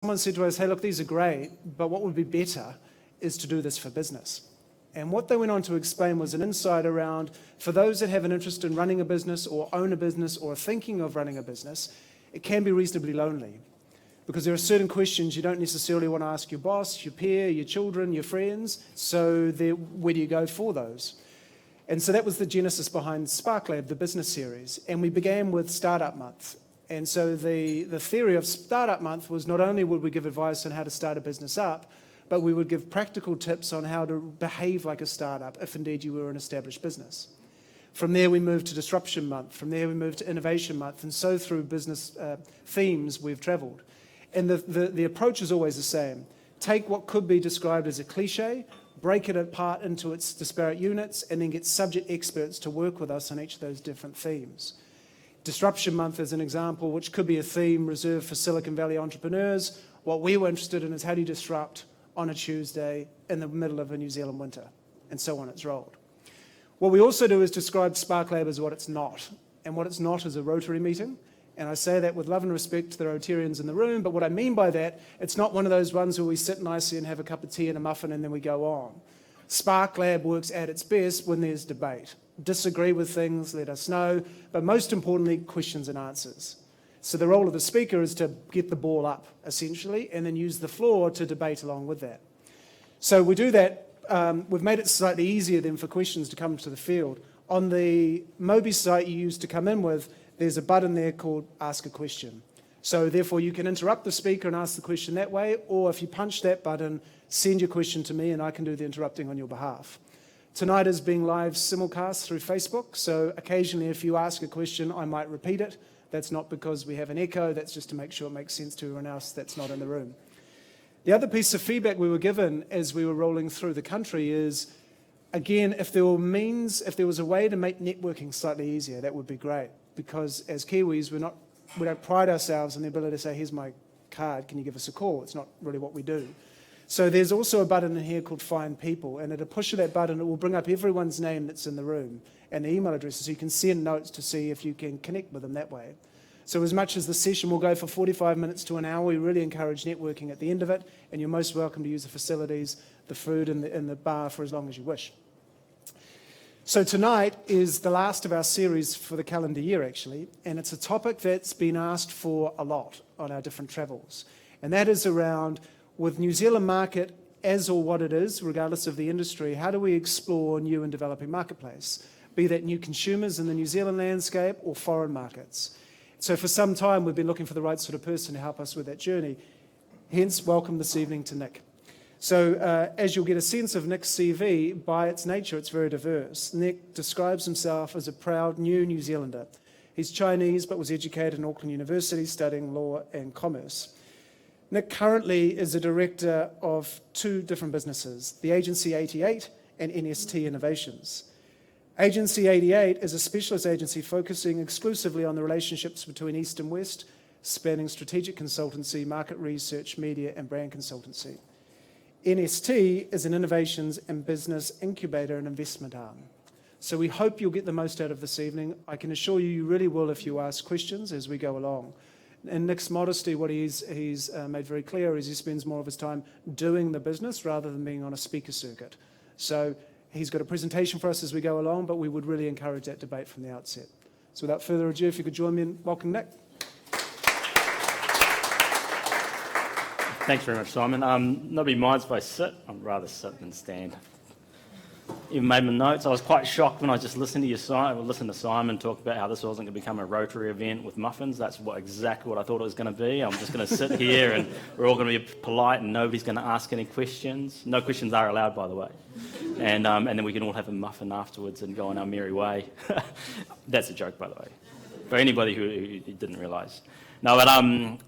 someone said to us, hey, look, these are great, but what would be better is to do this for business. And what they went on to explain was an insight around, for those that have an interest in running a business or own a business or are thinking of running a business, it can be reasonably lonely because there are certain questions you don't necessarily want to ask your boss, your peer, your children, your friends. So where do you go for those? And so that was the genesis behind Spark Lab, the business series. And we began with Startup Month. And so the theory of Startup Month was not only would we give advice on how to start a business up, but we would give practical tips on how to behave like a startup if indeed you were an established business. From there we moved to Disruption Month. From there we moved to Innovation Month. And so through business themes we've travelled. And the approach is always the same. Take what could be described as a cliche, break it apart into its disparate units, and then get subject experts to work with us on each of those different themes. Disruption Month is an example, which could be a theme reserved for Silicon Valley entrepreneurs. What we were interested in is how do you disrupt on a Tuesday in the middle of a New Zealand winter, and so on it's rolled. What we also do is describe Spark Lab as what it's not, and what it's not is a Rotary meeting, and I say that with love and respect to the Rotarians in the room, but what I mean by that, it's not one of those ones where we sit nicely and have a cup of tea and a muffin and then we go on. Spark Lab works at its best when there's debate. Disagree with things, let us know, but most importantly, questions and answers. So the role of the speaker is to get the ball up, essentially, and then use the floor to debate along with that. So we do that. We've made it slightly easier then for questions to come to the field. On the Mobi site you used to come in with, there's a button there called Ask a Question. So therefore you can interrupt the speaker and ask the question that way, or if you punch that button, send your question to me and I can do the interrupting on your behalf. Tonight is being live simulcast through Facebook, so occasionally if you ask a question, I might repeat it. That's not because we have an echo, that's just to make sure it makes sense to everyone else that's not in the room. The other piece of feedback we were given as we were rolling through the country is, again, if there was a way to make networking slightly easier, that would be great. Because as Kiwis, we don't pride ourselves on the ability to say, here's my card, can you give us a call? It's not really what we do. So there's also a button in here called Find People, and at a push of that button, it will bring up everyone's name that's in the room and the email addresses, so you can send notes to see if you can connect with them that way. So as much as the session will go for 45 minutes to an hour, we really encourage networking at the end of it, and you're most welcome to use the facilities, the food and the bar for as long as you wish. So tonight is the last of our series for the calendar year, actually, and it's a topic that's been asked for a lot on our different travels, and that is around, with New Zealand market as or what it is, regardless of the industry, how do we explore new and developing marketplace, be that new consumers in the New Zealand landscape or foreign markets. So for some time, we've been looking for the right sort of person to help us with that journey. Hence, welcome this evening to Nick. So as you'll get a sense of Nick's CV, by its nature, it's very diverse. Nick describes himself as a proud New Zealander. He's Chinese, but was educated in Auckland University, studying law and commerce. Nick currently is a director of two different businesses, the Agency 88 and NST Innovations. Agency 88 is a specialist agency focusing exclusively on the relationships between East and West, spanning strategic consultancy, market research, media and brand consultancy. NST is an innovations and business incubator and investment arm. So we hope you'll get the most out of this evening. I can assure you, you really will if you ask questions as we go along. In Nick's modesty, what he's made very clear is he spends more of his time doing the business rather than being on a speaker circuit. So he's got a presentation for us as we go along, but we would really encourage that debate from the outset. So without further ado, if you could join me in welcoming Nick. Thanks very much, Simon. Nobody minds if I sit. I'd rather sit than stand. Even made my notes. I was quite shocked when I just listened to Simon talk about how this wasn't going to become a Rotary event with muffins. That's exactly what I thought it was going to be. I'm just going to sit here and we're all going to be polite and nobody's going to ask any questions. No questions are allowed, by the way. And then we can all have a muffin afterwards and go on our merry way. That's a joke, by the way, for anybody who didn't realise. No, but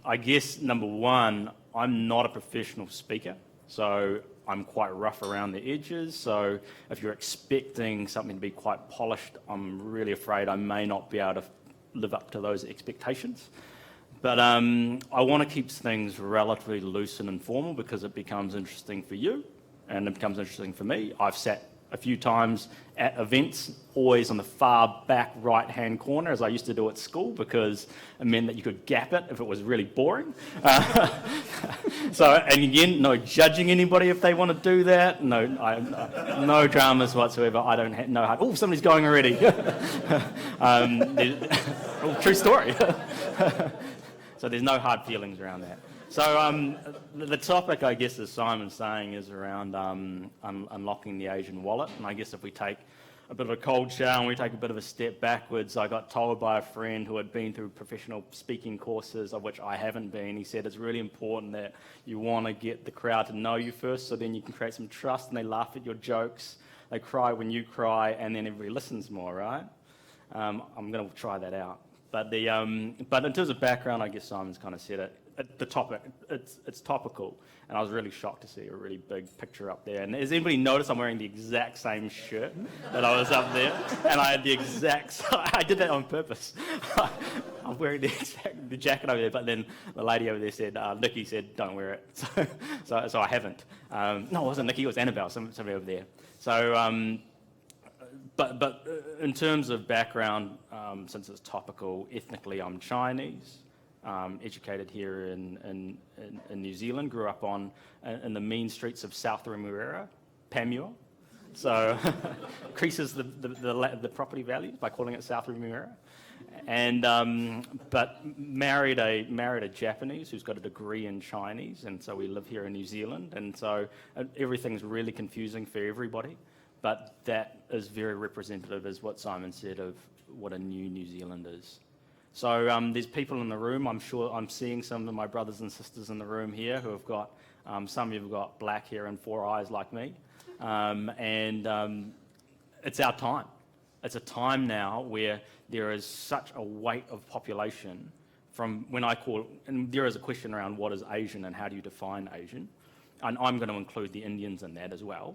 I guess, number one, I'm not a professional speaker, so I'm quite rough around the edges. So if you're expecting something to be quite polished, I'm really afraid I may not be able to live up to those expectations. But I want to keep things relatively loose and informal because it becomes interesting for you and it becomes interesting for me. I've sat a few times at events, always on the far back right-hand corner, as I used to do at school, because it meant that you could gap it if it was really boring. And again, no judging anybody if they want to do that. No dramas whatsoever. I don't know how. Oh, somebody's going already. True story. So there's no hard feelings around that. So the topic, I guess, as Simon's saying, is around unlocking the Asian wallet. And I guess if we take a bit of a cold shower and we take a bit of a step backwards, I got told by a friend who had been through professional speaking courses, of which I haven't been. He said it's really important that you want to get the crowd to know you first, so then you can create some trust and they laugh at your jokes. They cry when you cry, and then everybody listens more, right? I'm going to try that out. But in terms of background, I guess Simon's kind of said it. The topic, it's topical, and I was really shocked to see a really big picture up there. And has anybody noticed I'm wearing the exact same shirt that I was up there? And I had the exact, I did that on purpose. I'm wearing the jacket over there, but then the lady over there said, Nikki said, don't wear it. So I haven't. No, it wasn't Nikki, it was Annabelle, somebody over there. So, but in terms of background, since it's topical, ethnically I'm Chinese. Educated here in New Zealand, grew up in the mean streets of South Remuera, Panmure. So increases the property value by calling it South Remuera. And but married a Japanese who's got a degree in Chinese, and so we live here in New Zealand, and so everything's really confusing for everybody. But that is very representative, as what Simon said, of what a new New Zealand is. So there's people in the room. I'm sure I'm seeing some of my brothers and sisters in the room here who have got, some of you have got black hair and 4 eyes like me. It's our time. It's a time now where there is such a weight of population from when I call, and there is a question around what is Asian and how do you define Asian. And I'm going to include the Indians in that as well,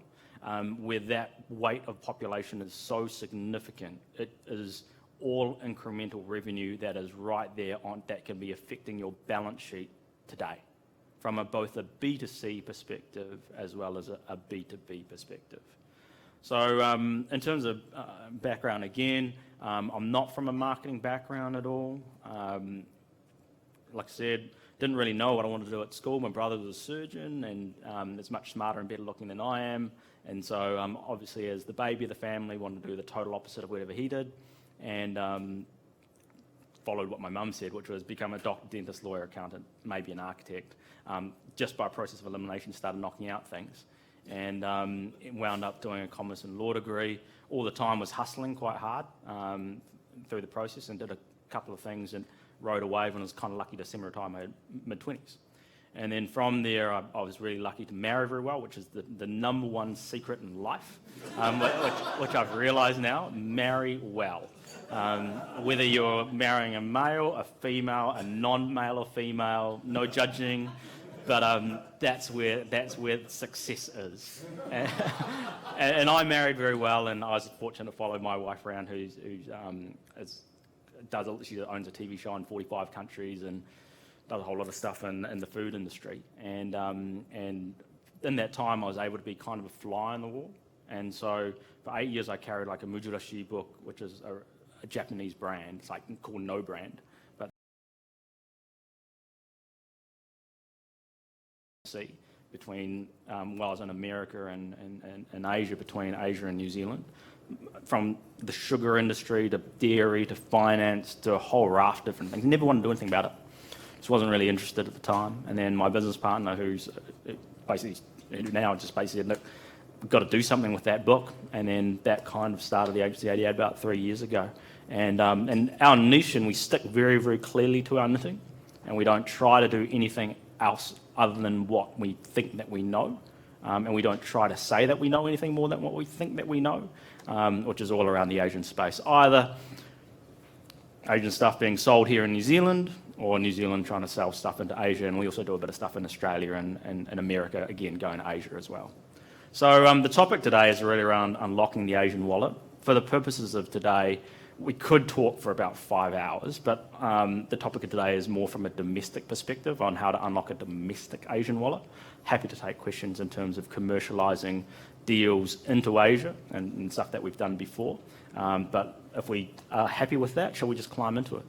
where that weight of population is so significant. It is all incremental revenue that is right there on that can be affecting your balance sheet today from both a B2C perspective as well as a B2B perspective. So in terms of background again, I'm not from a marketing background at all. Like I said, didn't really know what I wanted to do at school. My brother was a surgeon and is much smarter and better looking than I am. And so obviously as the baby of the family, wanted to do the total opposite of whatever he did. And followed what my mum said, which was become a doctor, dentist, lawyer, accountant, maybe an architect. Just by a process of elimination, started knocking out things. And wound up doing a commerce and law degree. All the time was hustling quite hard through the process, and did a couple of things and rode a wave, and was kind of lucky to semi-retire my mid-20s. And then from there, I was really lucky to marry very well, which is the number one secret in life, which I've realised now, marry well. Whether you're marrying a male, a female, a non-male or female, no judging, but that's where success is. And I married very well, and I was fortunate to follow my wife around, she owns a TV show in 45 countries and does a whole lot of stuff in the food industry. And in that time, I was able to be kind of a fly on the wall. And so for 8 years, I carried like a Mujurashi book, which is a Japanese brand. It's like called No Brand. But between, while I was in America and Asia, between Asia and New Zealand, from the sugar industry to dairy to finance to a whole raft of different things. Never wanted to do anything about it. Just wasn't really interested at the time. And then my business partner, who's basically now just basically said, look, we've got to do something with that book. And then that kind of started the agency 88 about 3 years ago. And our niche, and we stick very, very clearly to our knitting, and we don't try to do anything else other than what we think that we know. And we don't try to say that we know anything more than what we think that we know, which is all around the Asian space. Either Asian stuff being sold here in New Zealand, or New Zealand trying to sell stuff into Asia, and we also do a bit of stuff in Australia and America, again, going to Asia as well. So the topic today is really around unlocking the Asian wallet. For the purposes of today, we could talk for about 5 hours, but the topic of today is more from a domestic perspective on how to unlock a domestic Asian wallet. Happy to take questions in terms of commercialising deals into Asia and stuff that we've done before. But if we are happy with that, shall we just climb into it?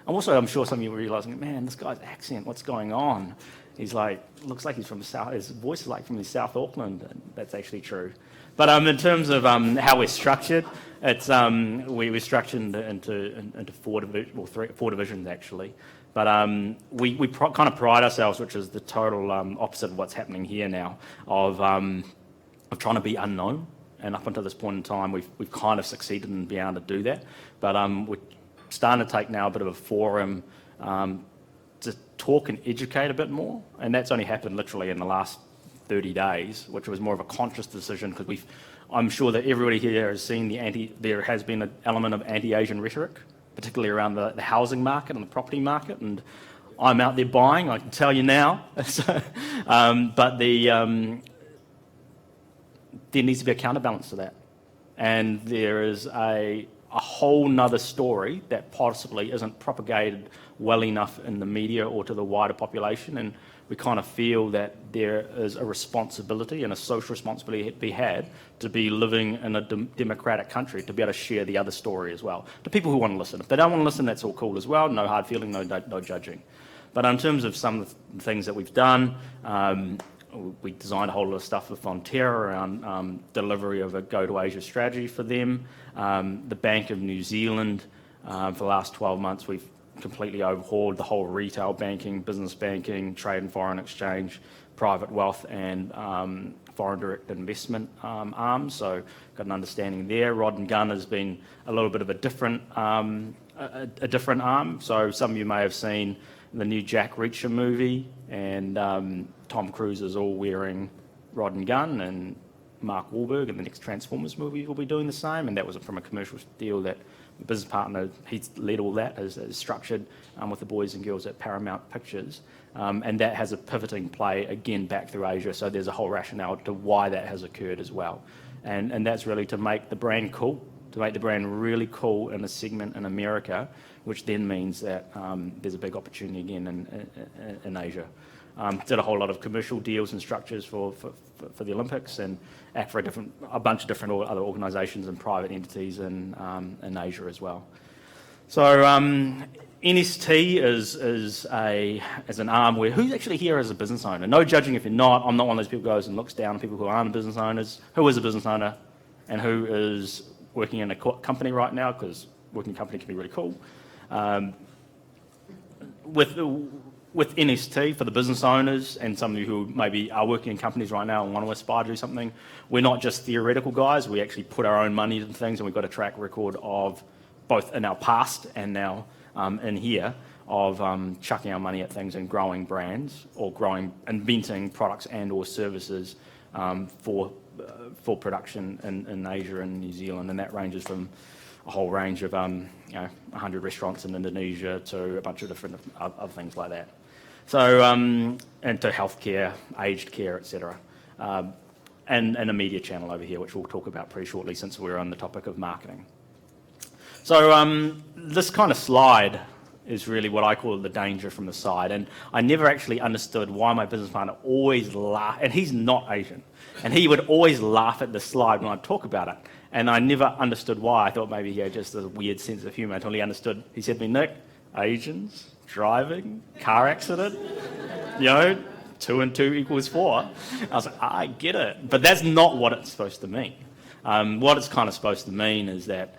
And also, I'm sure some of you are realising, man, this guy's accent, what's going on? He's like, looks like he's from the South, his voice is like from the South Auckland, and that's actually true. But in terms of how we're structured, it's we're structured into four divisions actually. But we kind of pride ourselves, which is the total opposite of what's happening here now, of trying to be unknown. And up until this point in time, we've kind of succeeded in being able to do that. But we're starting to take now a bit of a forum to talk and educate a bit more. And that's only happened literally in the last 30 days, which was more of a conscious decision because I'm sure that everybody here has seen there has been an element of anti-Asian rhetoric, particularly around the housing market and the property market, and I'm out there buying, I can tell you now. But there needs to be a counterbalance to that. And there is a whole nother story that possibly isn't propagated well enough in the media or to the wider population, and we kind of feel that there is a responsibility and a social responsibility to be had to be living in a democratic country, to be able to share the other story as well. To people who want to listen. If they don't want to listen, that's all cool as well. No hard feeling, no judging. But in terms of some of the things that we've done, we designed a whole lot of stuff with Fonterra around delivery of a Go to Asia strategy for them. The Bank of New Zealand, for the last 12 months, we've completely overhauled the whole retail banking, business banking, trade and foreign exchange, private wealth and foreign direct investment arms. So got an understanding there. Rod and Gun has been a little bit of a different arm. So some of you may have seen the new Jack Reacher movie, and Tom Cruise is all wearing Rod and Gun, and Mark Wahlberg in the next Transformers movie will be doing the same, and that was from a commercial deal that the business partner, he's led all that, is structured with the boys and girls at Paramount Pictures, and that has a pivoting play again back through Asia, so there's a whole rationale to why that has occurred as well, and that's really to make the brand cool, to make the brand really cool in a segment in America, which then means that there's a big opportunity again in Asia. Did a whole lot of commercial deals and structures for the Olympics, and act for a bunch of different other organisations and private entities in Asia as well. So NST is an arm where, who's actually here as a business owner? No judging if you're not. I'm not one of those people who goes and looks down on people who aren't business owners. Who is a business owner and who is working in a company right now? Because working in a company can be really cool. With NST, for the business owners and some of you who maybe are working in companies right now and want to aspire to do something, we're not just theoretical guys. We actually put our own money into things, and we've got a track record of both in our past and now in here of chucking our money at things and growing brands or inventing products and or services for production in Asia and New Zealand, and that ranges from a whole range of 100 restaurants in Indonesia to a bunch of different other things like that. So, and to healthcare, aged care, etc. And a media channel over here, which we'll talk about pretty shortly since we're on the topic of marketing. So this kind of slide is really what I call the danger from the side. And I never actually understood why my business partner always laughed, and he's not Asian, and he would always laugh at the slide when I talk about it. And I never understood why. I thought maybe he had just a weird sense of humour until he understood. He said to me, Nick, Asians, driving, car accident, 2 and 2 equals 4. I was like, I get it. But that's not what it's supposed to mean. What it's kind of supposed to mean is that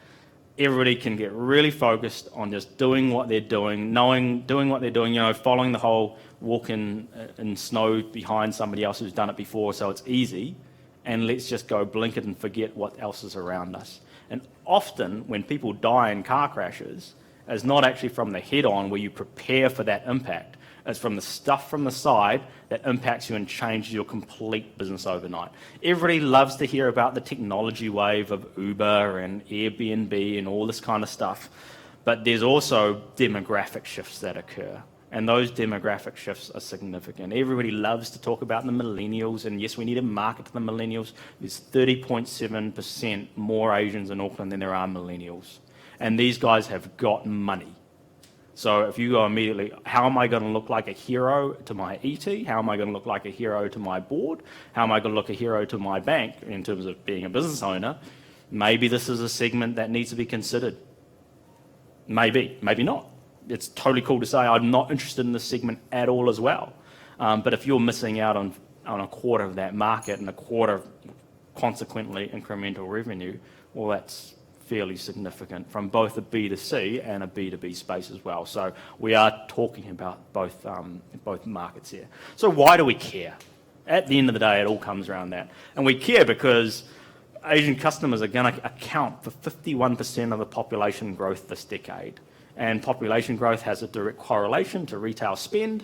everybody can get really focused on just doing what they're doing, doing what they're doing, following the whole walk in snow behind somebody else who's done it before so it's easy, and let's just go blink it and forget what else is around us. And often when people die in car crashes, it's not actually from the head-on where you prepare for that impact. It's from the stuff from the side that impacts you and changes your complete business overnight. Everybody loves to hear about the technology wave of Uber and Airbnb and all this kind of stuff, but there's also demographic shifts that occur. And those demographic shifts are significant. Everybody loves to talk about the millennials, and yes, we need to market to the millennials. There's 30.7% more Asians in Auckland than there are millennials. And these guys have got money. So if you go immediately, how am I going to look like a hero to my ET? How am I going to look like a hero to my board? How am I going to look a hero to my bank in terms of being a business owner? Maybe this is a segment that needs to be considered. Maybe, maybe not. It's totally cool to say I'm not interested in this segment at all as well. But if you're missing out on a quarter of that market and a quarter, consequently, incremental revenue, well, that's fairly significant from both a B2C and a B2B space as well. So we are talking about both markets here. So why do we care? At the end of the day, it all comes around that. And we care because Asian customers are going to account for 51% of the population growth this decade. And population growth has a direct correlation to retail spend.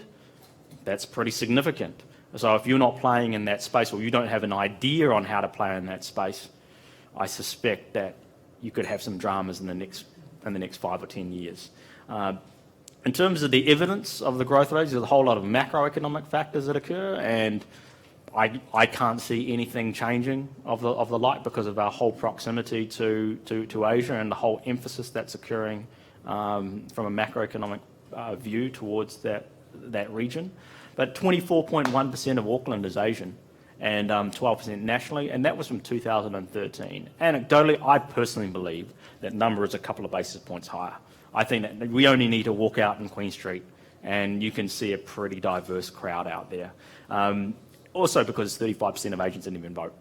That's pretty significant. So if you're not playing in that space or you don't have an idea on how to play in that space, I suspect that you could have some dramas in the next 5 or 10 years. In terms of the evidence of the growth rates, there's a whole lot of macroeconomic factors that occur, and I can't see anything changing of the like because of our whole proximity to Asia and the whole emphasis that's occurring from a macroeconomic view towards that region. But 24.1% of Auckland is Asian, and 12% nationally, and that was from 2013. Anecdotally, I personally believe that number is a couple of basis points higher. I think that we only need to walk out in Queen Street and you can see a pretty diverse crowd out there. Also because 35% of Asians didn't even vote.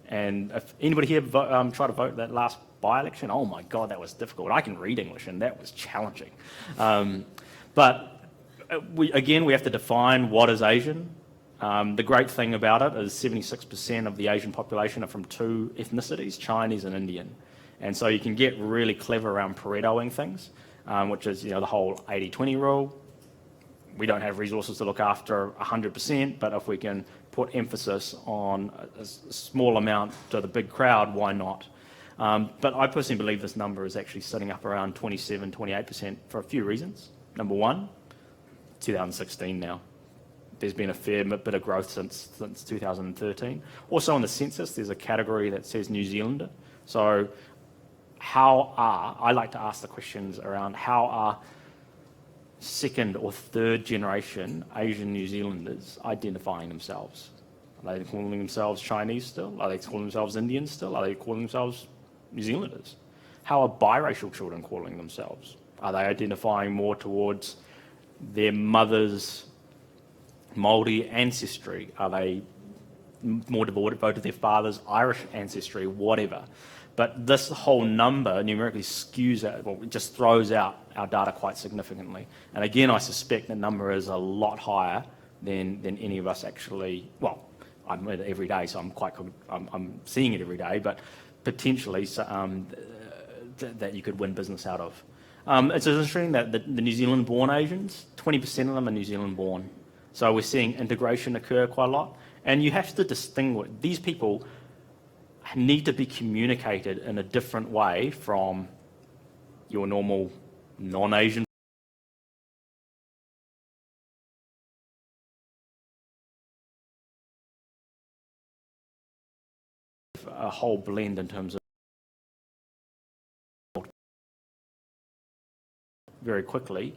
And if anybody here tried to vote that last by-election, oh my God, that was difficult. I can read English and that was challenging. But we have to define what is Asian. The great thing about it is 76% of the Asian population are from two ethnicities, Chinese and Indian. And so you can get really clever around Paretoing things, which is the whole 80-20 rule. We don't have resources to look after 100%, but if we can put emphasis on a small amount to the big crowd, why not? But I personally believe this number is actually sitting up around 27, 28% for a few reasons. Number one, 2016 now. There's been a fair bit of growth since 2013. Also on the census, there's a category that says New Zealander. So I like to ask the questions around how are second or third generation Asian New Zealanders identifying themselves? Are they calling themselves Chinese still? Are they calling themselves Indians still? Are they calling themselves New Zealanders? How are biracial children calling themselves? Are they identifying more towards their mother's Māori ancestry? Are they more devoted to their father's Irish ancestry? Whatever. But this whole number numerically skews out, well, it just throws out our data quite significantly. And again, I suspect the number is a lot higher than any of us actually, well, I'm in it every day, so I'm seeing it every day, but potentially that you could win business out of. It's interesting that the New Zealand-born Asians, 20% of them are New Zealand-born. So we're seeing integration occur quite a lot. And you have to distinguish, these people need to be communicated in a different way from your normal non-Asian. A whole blend in terms of very quickly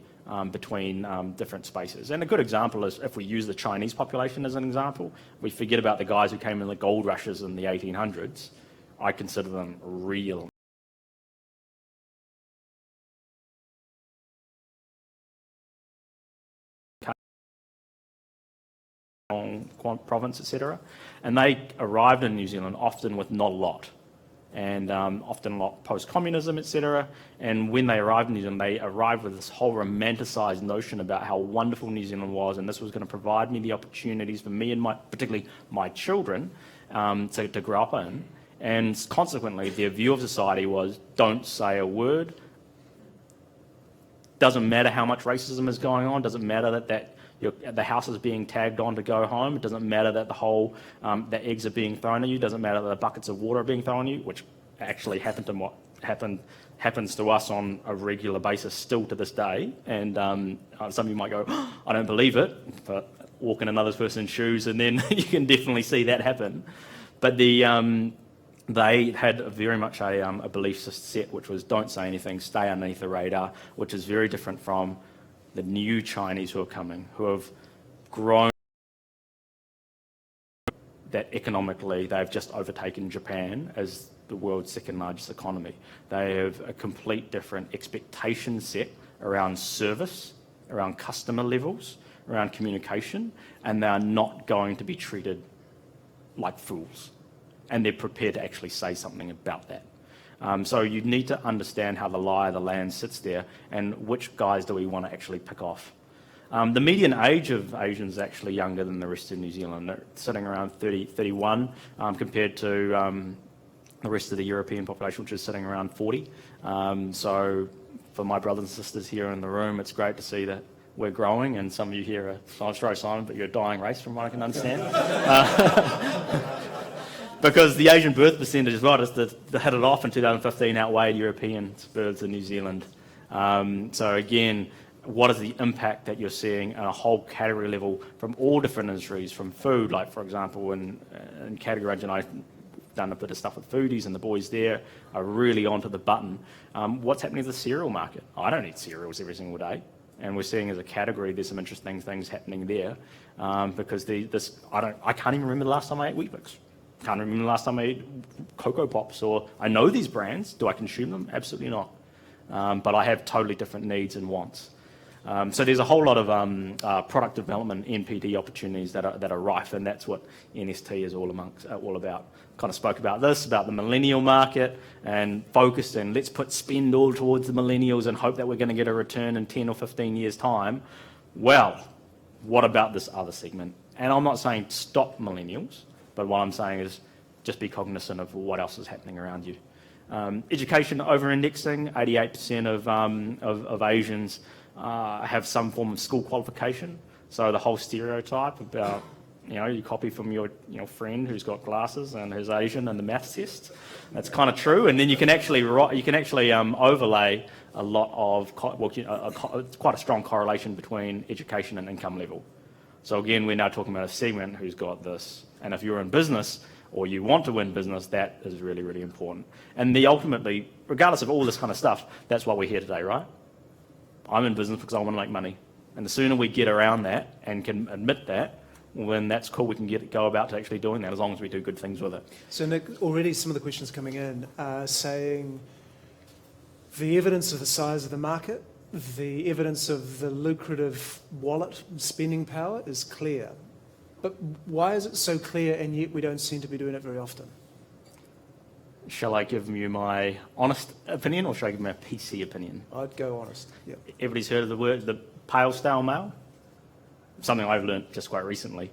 between different spaces. And a good example is if we use the Chinese population as an example, we forget about the guys who came in the gold rushes in the 1800s. I consider them real. Province, etc. And they arrived in New Zealand often with not a lot. And often a lot post-communism, etc. And when they arrived in New Zealand, they arrived with this whole romanticised notion about how wonderful New Zealand was, and this was going to provide me the opportunities for me and particularly my children to grow up in. And consequently, their view of society was, don't say a word. Doesn't matter how much racism is going on. Doesn't matter that the house is being tagged on to go home. It doesn't matter that the eggs are being thrown at you. It doesn't matter that the buckets of water are being thrown at you, which actually happens to us on a regular basis still to this day. And some of you might go, oh, I don't believe it, but walk in another person's shoes and then you can definitely see that happen. But they had very much a belief set which was don't say anything, stay underneath the radar, which is very different from the new Chinese who are coming, who have grown that economically they've just overtaken Japan as the world's second largest economy. They have a complete different expectation set around service, around customer levels, around communication, and they are not going to be treated like fools. And they're prepared to actually say something about that. So you need to understand how the lie of the land sits there and which guys do we want to actually pick off. The median age of Asians is actually younger than the rest of New Zealand. They're sitting around 30, 31 compared to the rest of the European population, which is sitting around 40. So for my brothers and sisters here in the room, it's great to see that we're growing, and some of you here are, I'm sorry, Simon, but you're a dying race from what I can understand. Because the Asian birth percentage as well, just to hit it off in 2015, outweighed European births in New Zealand. So again, what is the impact that you're seeing at a whole category level from all different industries, from food, like for example in category range, and I've done a bit of stuff with foodies, and the boys there are really onto the button. What's happening to the cereal market? I don't eat cereals every single day, and we're seeing as a category there's some interesting things happening there because I can't even remember the last time I ate Weet-Bix. Can't remember the last time I ate Cocoa Pops, or I know these brands. Do I consume them? Absolutely not. But I have totally different needs and wants. So there's a whole lot of product development, NPD opportunities that are rife, and that's what NST is all about. Kind of spoke about this, about the millennial market, and focused and let's put spend all towards the millennials and hope that we're going to get a return in 10 or 15 years' time. Well, what about this other segment? And I'm not saying stop millennials, but what I'm saying is just be cognizant of what else is happening around you. Education over-indexing, 88% of Asians have some form of school qualification. So the whole stereotype about, you copy from your friend who's got glasses and who's Asian and the maths test, that's kind of true. And then you can actually overlay a lot of, quite a strong correlation between education and income level. So again, we're now talking about a segment who's got this. And if you're in business or you want to win business, that is really, really important. And ultimately, regardless of all this kind of stuff, that's why we're here today, right? I'm in business because I want to make money. And the sooner we get around that and can admit that, well, then that's cool. We can go about to actually doing that as long as we do good things with it. So Nick, already some of the questions coming in are saying the evidence of the size of the market, the evidence of the lucrative wallet spending power is clear. But why is it so clear and yet we don't seem to be doing it very often? Shall I give you my honest opinion, or shall I give my PC opinion? I'd go honest. Yep. Everybody's heard of the pale stale male? Something I've learned just quite recently.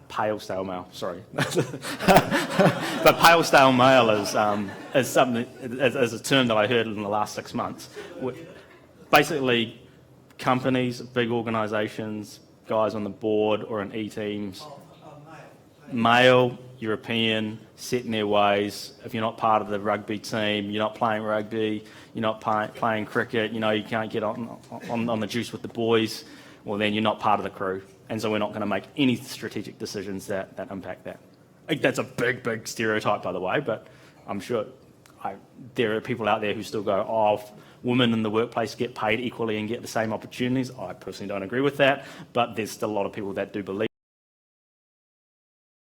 Pale stale male, sorry. But pale stale male is something, as a term that I heard in the last 6 months. Basically, companies, big organisations, guys on the board or in E-teams, male, European, set in their ways. If you're not part of the rugby team, you're not playing rugby, you're not playing cricket, you can't get on the juice with the boys, well then you're not part of the crew. And so we're not going to make any strategic decisions that impact that. That's a big stereotype, by the way, but I'm sure there are people out there who still go, oh, women in the workplace get paid equally and get the same opportunities. I personally don't agree with that, but there's still a lot of people that do believe.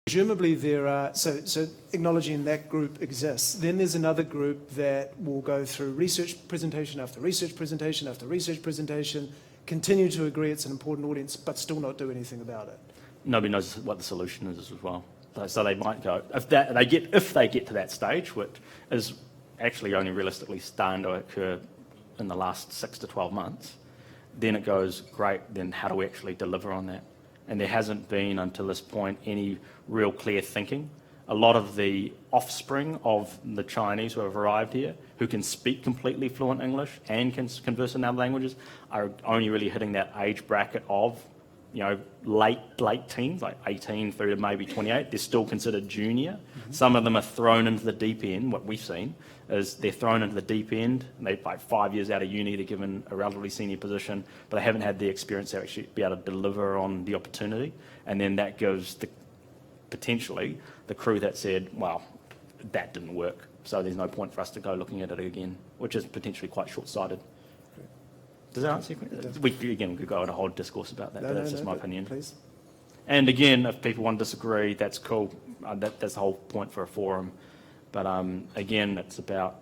Presumably there are, so acknowledging that group exists, then there's another group that will go through research presentation after research presentation after research presentation, continue to agree it's an important audience, but still not do anything about it. Nobody knows what the solution is as well. So they might go, if they get to that stage, which is actually only realistically starting to occur in the last 6 to 12 months, then it goes, great, then how do we actually deliver on that? And there hasn't been, until this point, any real clear thinking. A lot of the offspring of the Chinese who have arrived here, who can speak completely fluent English and can converse in other languages, are only really hitting that age bracket of, late teens, like 18 through to maybe 28. They're still considered junior. Mm-hmm. Some of them are thrown into the deep end. What we've seen is they're thrown into the deep end, and they're like 5 years out of uni, they're given a relatively senior position, but they haven't had the experience to actually be able to deliver on the opportunity. And then that gives potentially the crew that said, well, that didn't work, so there's no point for us to go looking at it again, which is potentially quite short-sighted. Does that answer your question? We could go on a whole discourse about that, but that's just my opinion. Please. And again, if people want to disagree, that's cool. That's the whole point for a forum. But again, it's about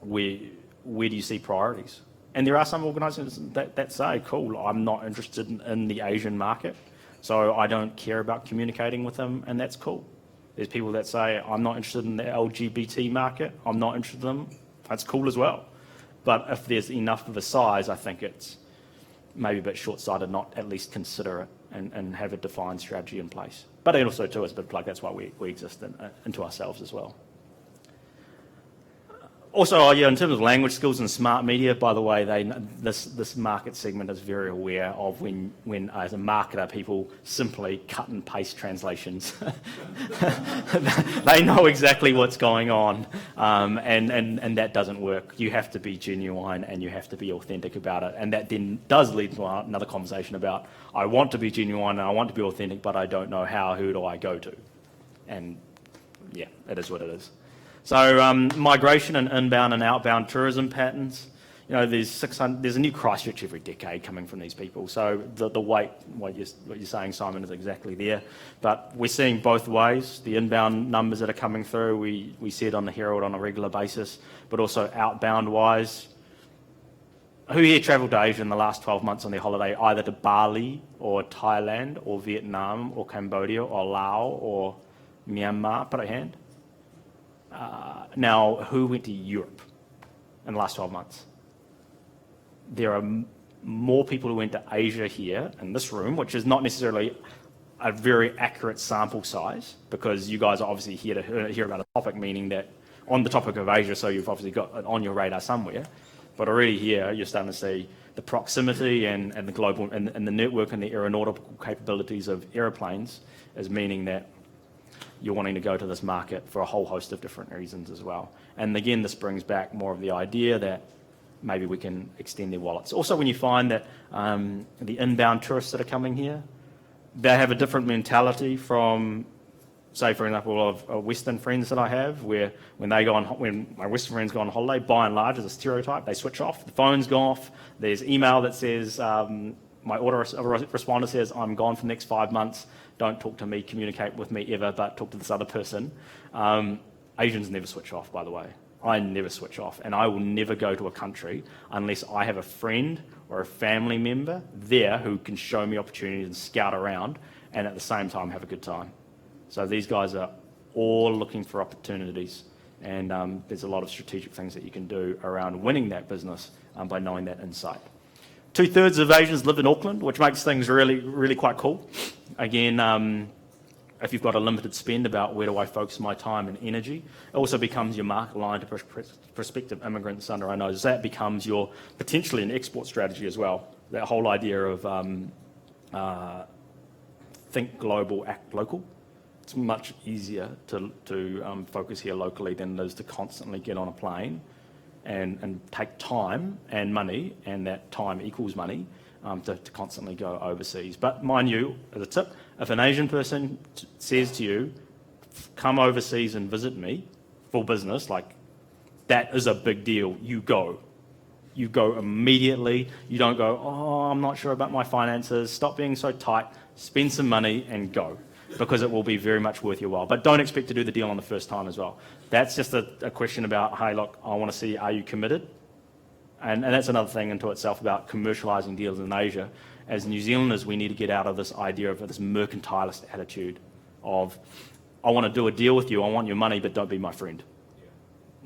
where do you see priorities? And there are some organisations that say, cool, I'm not interested in the Asian market, so I don't care about communicating with them, and that's cool. There's people that say, I'm not interested in the LGBT market, I'm not interested in them, that's cool as well. But if there's enough of a size, I think it's maybe a bit short-sighted not at least consider it and have a defined strategy in place. But it also, too, is a bit like that's why we exist into ourselves as well. Also, yeah, in terms of language skills and smart media, by the way, this market segment is very aware of when as a marketer, people simply cut and paste translations. They know exactly what's going on, and that doesn't work. You have to be genuine and you have to be authentic about it. And that then does lead to another conversation about, I want to be genuine and I want to be authentic, but I don't know how. Who do I go to? And yeah, it is what it is. So migration and inbound and outbound tourism patterns. You know, there's a new Christchurch every decade coming from these people. So the weight, what you're saying, Simon, is exactly there. But we're seeing both ways. The inbound numbers that are coming through, we see it on the Herald on a regular basis, but also outbound wise. Who here travelled to Asia in the last 12 months on their holiday, either to Bali or Thailand or Vietnam or Cambodia or Laos or Myanmar? Put a hand. Now, who went to Europe in the last 12 months? There are more people who went to Asia here in this room, which is not necessarily a very accurate sample size, because you guys are obviously here to hear about a topic, meaning that on the topic of Asia, so you've obviously got it on your radar somewhere. But already here, you're starting to see the proximity and the global and the network and the aeronautical capabilities of aeroplanes is meaning that you're wanting to go to this market for a whole host of different reasons as well. And again, this brings back more of the idea that maybe we can extend their wallets. Also, when you find that the inbound tourists that are coming here, they have a different mentality from, say, for example, of Western friends that I have, where when my Western friends go on holiday, by and large, as a stereotype, they switch off. The phones go off. There's email that says, my autoresponder says, I'm gone for the next 5 months. Don't talk to me, communicate with me ever, but talk to this other person. Asians never switch off, by the way. I never switch off, and I will never go to a country unless I have a friend or a family member there who can show me opportunities and scout around, and at the same time have a good time. So these guys are all looking for opportunities, and there's a lot of strategic things that you can do around winning that business by knowing that insight. 2/3 of Asians live in Auckland, which makes things really, really quite cool. Again, if you've got a limited spend about where do I focus my time and energy, it also becomes your market line to prospective immigrants under our nose. That becomes your potentially an export strategy as well. That whole idea of think global, act local. It's much easier to focus here locally than it is to constantly get on a plane and take time and money, and that time equals money, to constantly go overseas. But mind you, as a tip, if an Asian person says to you, come overseas and visit me for business, like, that is a big deal. You go. You go immediately. You don't go, oh, I'm not sure about my finances. Stop being so tight. Spend some money and go, because it will be very much worth your while. But don't expect to do the deal on the first time as well. That's just a question about, hey, look, I want to see, are you committed? And that's another thing into itself about commercialising deals in Asia. As New Zealanders, we need to get out of this idea of this mercantilist attitude of, I want to do a deal with you, I want your money, but don't be my friend. Yeah.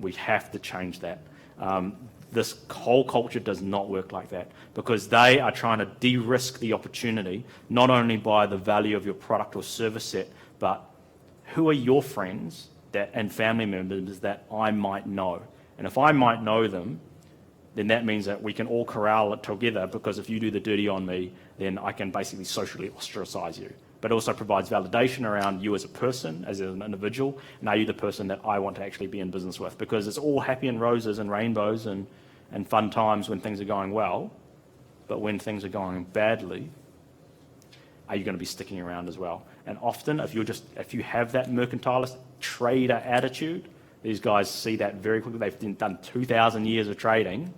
We have to change that. This whole culture does not work like that, because they are trying to de-risk the opportunity, not only by the value of your product or service set, but who are your friends and family members that I might know. And if I might know them, then that means that we can all corral it together, because if you do the dirty on me, then I can basically socially ostracize you. But it also provides validation around you as a person, as an individual, and are you the person that I want to actually be in business with? Because it's all happy and roses and rainbows and fun times when things are going well, but when things are going badly, are you going to be sticking around as well? And often, if you have that mercantilist trader attitude, these guys see that very quickly. They've done 2,000 years of trading.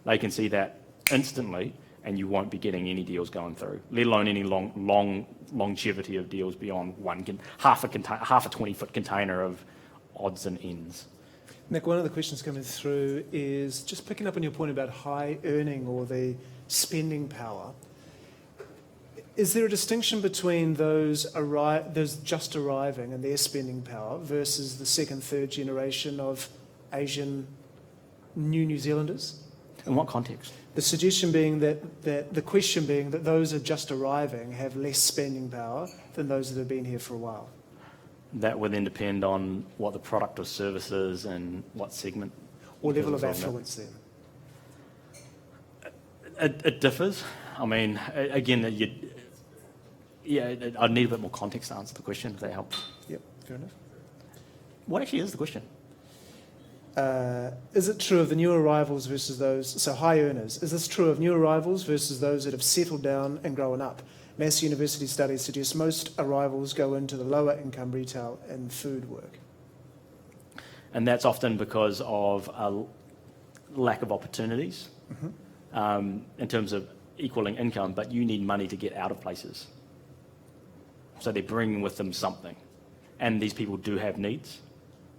They can see that instantly, and you won't be getting any deals going through, let alone any long longevity of deals beyond half a 20-foot container of odds and ends. Nick, one of the questions coming through is just picking up on your point about high earning or the spending power. Is there a distinction between those just arriving and their spending power versus the second, third generation of Asian New Zealanders? In what context? The suggestion being that the question being that those are just arriving have less spending power than those that have been here for a while. That would then depend on what the product or service is and what segment. Or level of affluence then. It differs. I mean, again, I'd need a bit more context to answer the question, if that helps. Yep, fair enough. What actually is the question? Is it true of the new arrivals versus those, so high earners, is this true of new arrivals versus those that have settled down and grown up? Massey University studies suggest most arrivals go into the lower income retail and food work. And that's often because of a lack of opportunities in terms of equaling income, but you need money to get out of places. So they're bringing with them something. And these people do have needs.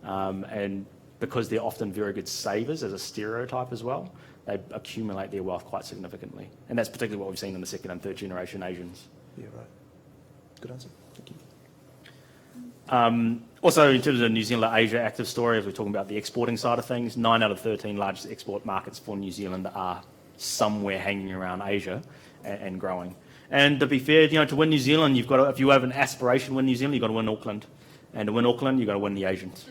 And because they're often very good savers as a stereotype as well, they accumulate their wealth quite significantly. And that's particularly what we've seen in the second and third generation Asians. Yeah, right. Good answer. Thank you. Also, in terms of the New Zealand Asia active story, as we're talking about the exporting side of things, 9 out of 13 largest export markets for New Zealand are somewhere hanging around Asia and growing. And to be fair, to win New Zealand, if you have an aspiration to win New Zealand, you've got to win Auckland. And to win Auckland, you've got to win the Asians.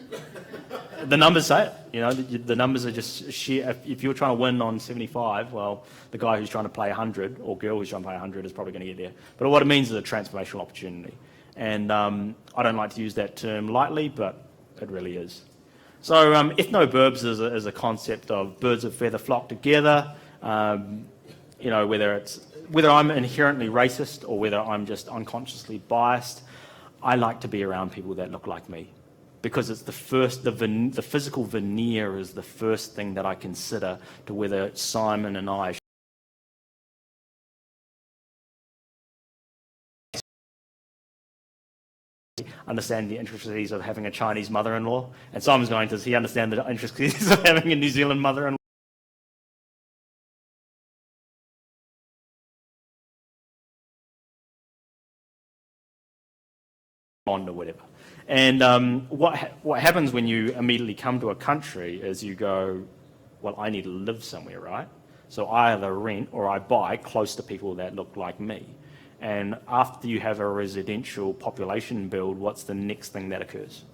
The numbers say it. The numbers are just sheer. If you're trying to win on 75, well, the guy who's trying to play 100 or girl who's trying to play 100 is probably going to get there. But what it means is a transformational opportunity. And I don't like to use that term lightly, but it really is. So ethno-burbs is a concept of birds of feather flock together. Whether I'm inherently racist or whether I'm just unconsciously biased, I like to be around people that look like me. Because it's the physical veneer is the first thing that I consider to whether Simon and I understand the intricacies of having a Chinese mother-in-law. And Simon's going, does he understand the intricacies of having a New Zealand mother-in-law? Or whatever. And what happens when you immediately come to a country is you go, well, I need to live somewhere, right? So I either rent or I buy close to people that look like me. And after you have a residential population build, what's the next thing that occurs?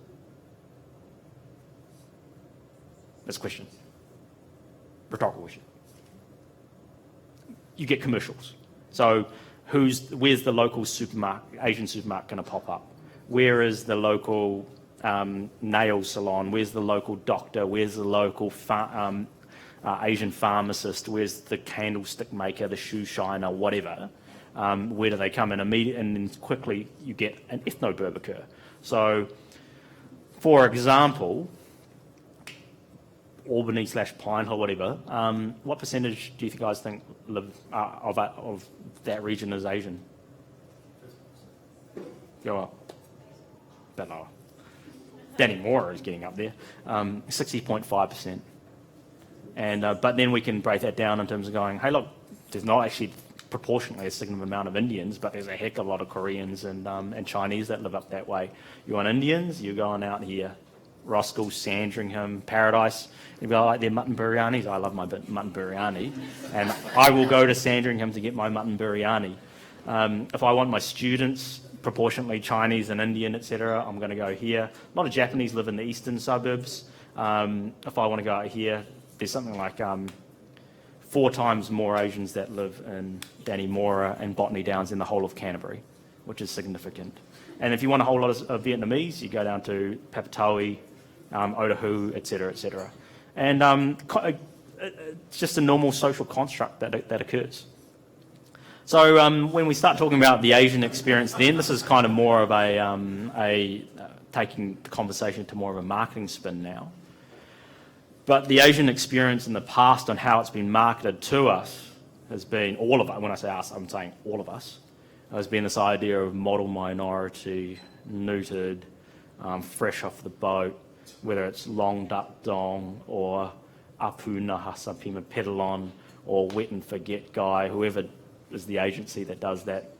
That's a question. Rhetorical question. You get commercials. So where's the local supermarket, Asian supermarket going to pop up? Where is the local nail salon? Where's the local doctor? Where's the local Asian pharmacist? Where's the candlestick maker, the shoe shiner, whatever? Where do they come in immediately? And then quickly you get an ethno-burb occur. So, for example, Albany / Pine Hill, whatever, what percentage do you guys think live of that region is Asian? Go up. Bit lower. Danny Moore is getting up there, 60.5%. And but then we can break that down in terms of going, hey, look, there's not actually proportionately a significant amount of Indians, but there's a heck of a lot of Koreans and Chinese that live up that way. You want Indians, you're going out here, Roskilde, Sandringham, Paradise. If you like their mutton biryanis, I love my mutton biryani, and I will go to Sandringham to get my mutton biryani. If I want my students, proportionately Chinese and Indian, etc., I'm going to go here. A lot of Japanese live in the eastern suburbs. If I want to go out here, there's something like 4 times more Asians that live in Dannemora and Botany Downs in the whole of Canterbury, which is significant. And if you want a whole lot of Vietnamese, you go down to Papatoe, Otahu, etc., etc. And it's just a normal social construct that occurs. So when we start talking about the Asian experience, then this is kind of more of taking the conversation to more of a marketing spin now. But the Asian experience in the past and how it's been marketed to us has been, all of us, when I say us, I'm saying all of us, has been this idea of model minority, neutered, fresh off the boat, whether it's long duck dong or apu nahasa pima pedalon or wet and forget guy, whoever is the agency that does that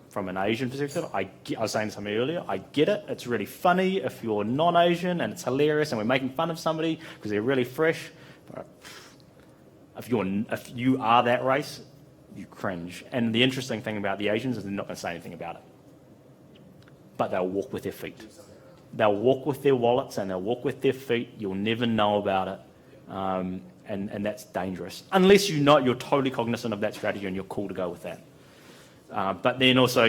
from an Asian perspective. I was saying to somebody earlier, I get it. It's really funny if you're non-Asian and it's hilarious and we're making fun of somebody because they're really fresh. But if you are that race, you cringe. And the interesting thing about the Asians is they're not going to say anything about it. But they'll walk with their feet. They'll walk with their wallets and they'll walk with their feet. You'll never know about it. And that's dangerous. Unless you're totally cognizant of that strategy and you're cool to go with that. But then also,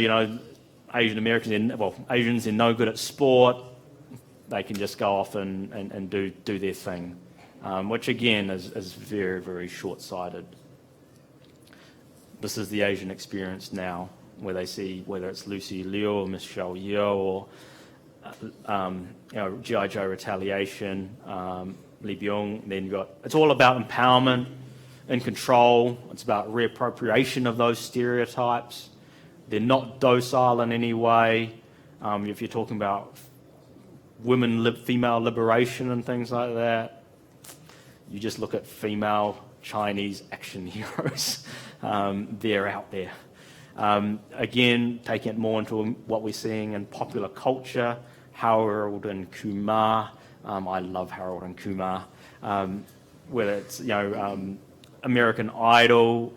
Asian Americans, Asians are no good at sport. They can just go off and do their thing, which again is very, very short-sighted. This is the Asian experience now, where they see whether it's Lucy Liu or Michelle Yeoh or G.I. Joe Retaliation, Lee Byung. Then it's all about empowerment and control. It's about reappropriation of those stereotypes. They're not docile in any way. If you're talking about female liberation and things like that, you just look at female Chinese action heroes. They're out there. Again, taking it more into what we're seeing in popular culture, Harold and Kumar. I love Harold and Kumar. Whether it's American Idol,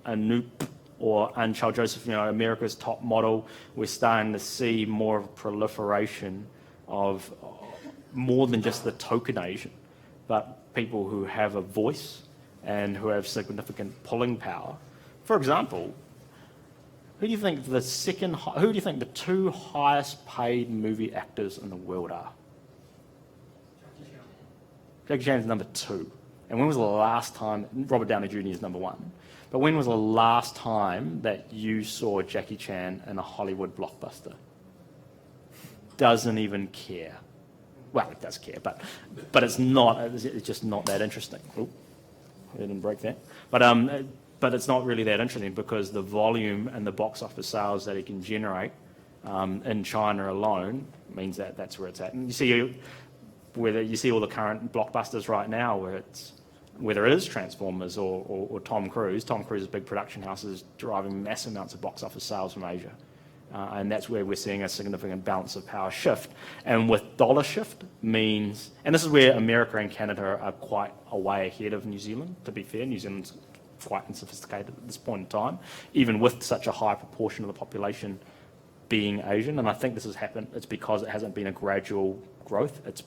Anoop, or Anchal Joseph, America's Top Model, we're starting to see more of a proliferation of more than just the token Asian, but people who have a voice and who have significant pulling power. For example, who do you think the two highest paid movie actors in the world are? Jackie Chan's number 2. And when was the last time, Robert Downey Jr. is number 1, but when was the last time that you saw Jackie Chan in a Hollywood blockbuster? Doesn't even care. Well, it does care, but it's just not that interesting. Oop, I didn't break that. But it's not really that interesting because the volume and the box office sales that it can generate in China alone means that that's where it's at. And you see all the current blockbusters right now whether it is Transformers or Tom Cruise. Tom Cruise's big production house is driving massive amounts of box office sales from Asia. And that's where we're seeing a significant balance of power shift. And with dollar shift means, and this is where America and Canada are quite a way ahead of New Zealand, to be fair. New Zealand's quite unsophisticated at this point in time, even with such a high proportion of the population being Asian. And I think this has happened, it's because it hasn't been a gradual growth. It's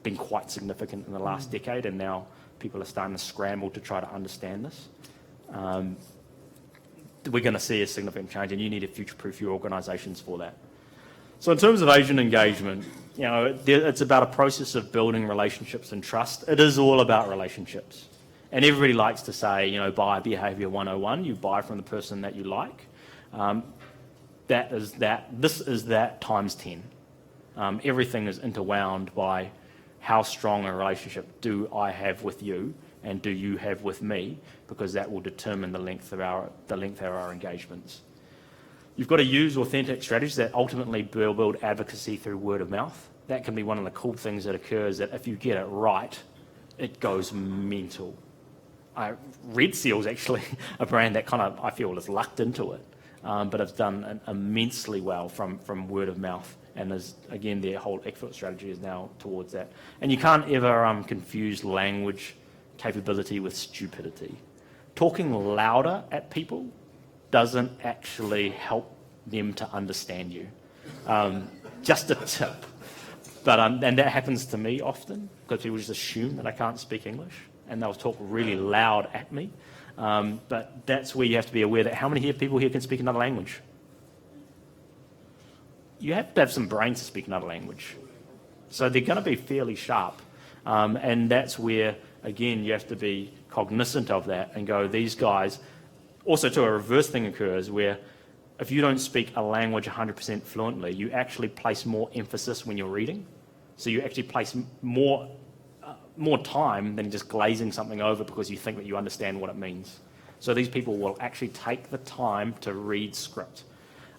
been quite significant in the last decade, and now people are starting to scramble to try to understand this. We're going to see a significant change, and you need to future-proof your organisations for that. So in terms of Asian engagement, it's about a process of building relationships and trust. It is all about relationships. And everybody likes to say, buy behaviour 101, you buy from the person that you like. This is that times 10. Everything is interwound by how strong a relationship do I have with you and do you have with me, because that will determine the length of our engagements. You've got to use authentic strategies that ultimately build advocacy through word of mouth. That can be one of the cool things that occurs, that if you get it right, it goes mental. Red Seal's actually a brand that kind of, I feel, has lucked into it, but it's done immensely well from word of mouth. And again, their whole export strategy is now towards that. And you can't ever confuse language capability with stupidity. Talking louder at people doesn't actually help them to understand you. Just a tip. But and that happens to me often, because people just assume that I can't speak English, and they'll talk really loud at me. But that's where you have to be aware that how many people here can speak another language? You have to have some brains to speak another language. So they're going to be fairly sharp. And that's where, again, you have to be cognizant of that and go, these guys, Also, too, a reverse thing occurs where if you don't speak a language 100% fluently, you actually place more emphasis when you're reading. So you actually place more time than just glazing something over because you think that you understand what it means. So these people will actually take the time to read script.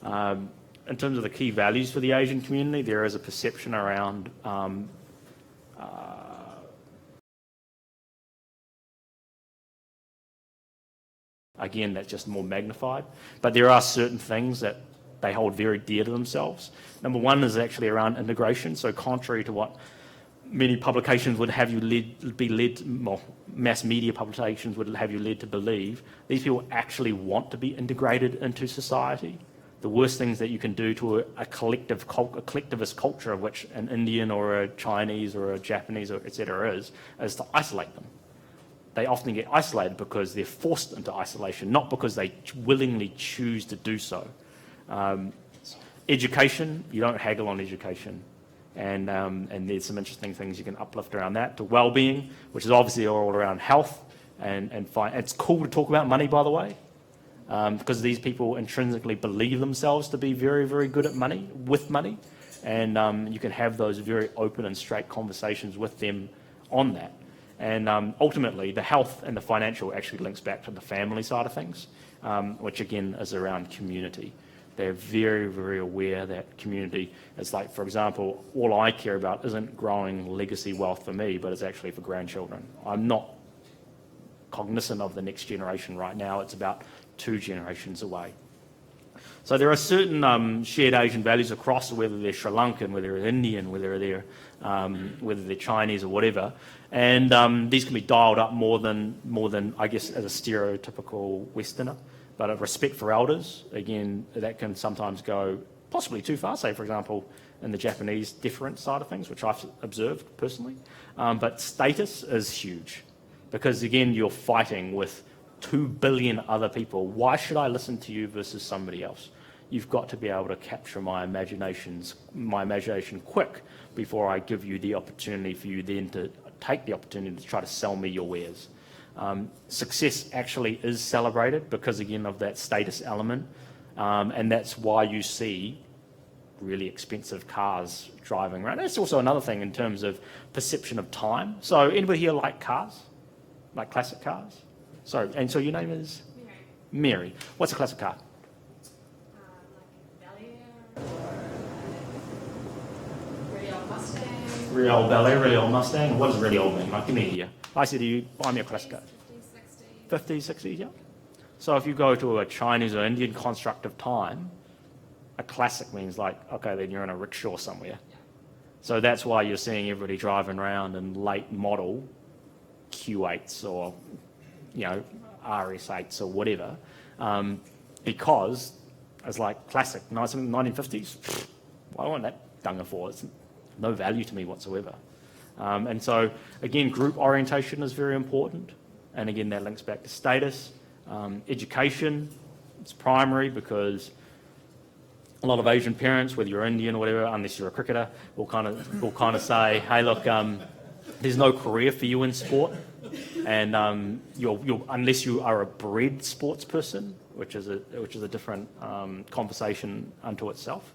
In terms of the key values for the Asian community, there is a perception around again, that's just more magnified. But there are certain things that they hold very dear to themselves. Number one is actually around integration. So contrary to what many publications would have you mass media publications would have you led to believe, these people actually want to be integrated into society. The worst things that you can do to a collectivist culture, of which an Indian or a Chinese or a Japanese or et cetera is to isolate them. They often get isolated because they're forced into isolation, not because they willingly choose to do so. Education, you don't haggle on education. And there's some interesting things you can uplift around that. To well-being, which is obviously all around health and fine. It's cool to talk about money, by the way, because these people intrinsically believe themselves to be very, very good at money, with money. And you can have those very open and straight conversations with them on that. And ultimately, the health and the financial actually links back to the family side of things, which again is around community. They're very, very aware that community is like, for example, all I care about isn't growing legacy wealth for me, but it's actually for grandchildren. I'm not cognizant of the next generation right now. It's about 2 generations away. So there are certain shared Asian values across, whether they're Sri Lankan, whether they're Indian, whether they're Chinese or whatever, and these can be dialed up more than I guess as a stereotypical Westerner. But a respect for elders, again, that can sometimes go possibly too far. Say, for example, in the Japanese deference side of things, which I've observed personally. But status is huge because again, you're fighting with 2 billion other people. Why should I listen to you versus somebody else? You've got to be able to capture my imagination quick before I give you the opportunity for you then to take the opportunity to try to sell me your wares. Success actually is celebrated because, again, of that status element, and that's why you see really expensive cars driving around. That's also another thing in terms of perception of time. So anybody here like cars? Like classic cars? So your name is? Mary. Mary. What's a classic car? Really old Bel Air, really old Mustang. What does really old mean? Like, give me a year. I said to you, buy me a classic car. 50s, 60s, yeah. So if you go to a Chinese or Indian construct of time, a classic means like, okay, then you're in a rickshaw somewhere. Yeah. So that's why you're seeing everybody driving around in late model Q8s or, RS8s or whatever, because it's like classic 1950s. Why want that dunga for? It's no value to me whatsoever. And so, again, group orientation is very important. And again, that links back to status. Education, it's primary because a lot of Asian parents, whether you're Indian or whatever, unless you're a cricketer, will kind of say, hey, look, there's no career for you in sport. And unless you are a bred sports person, which is a different conversation unto itself.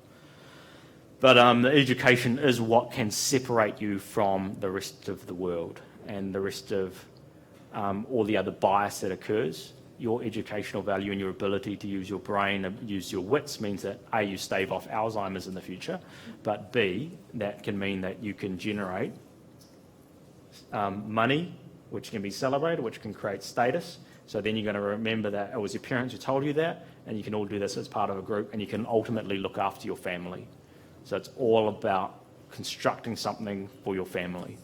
But the education is what can separate you from the rest of the world and the rest of all the other bias that occurs. Your educational value and your ability to use your brain and use your wits means that A, you stave off Alzheimer's in the future, but B, that can mean that you can generate money, which can be celebrated, which can create status. So then you're going to remember that it was your parents who told you that, and you can all do this as part of a group, and you can ultimately look after your family. So it's all about constructing something for your family.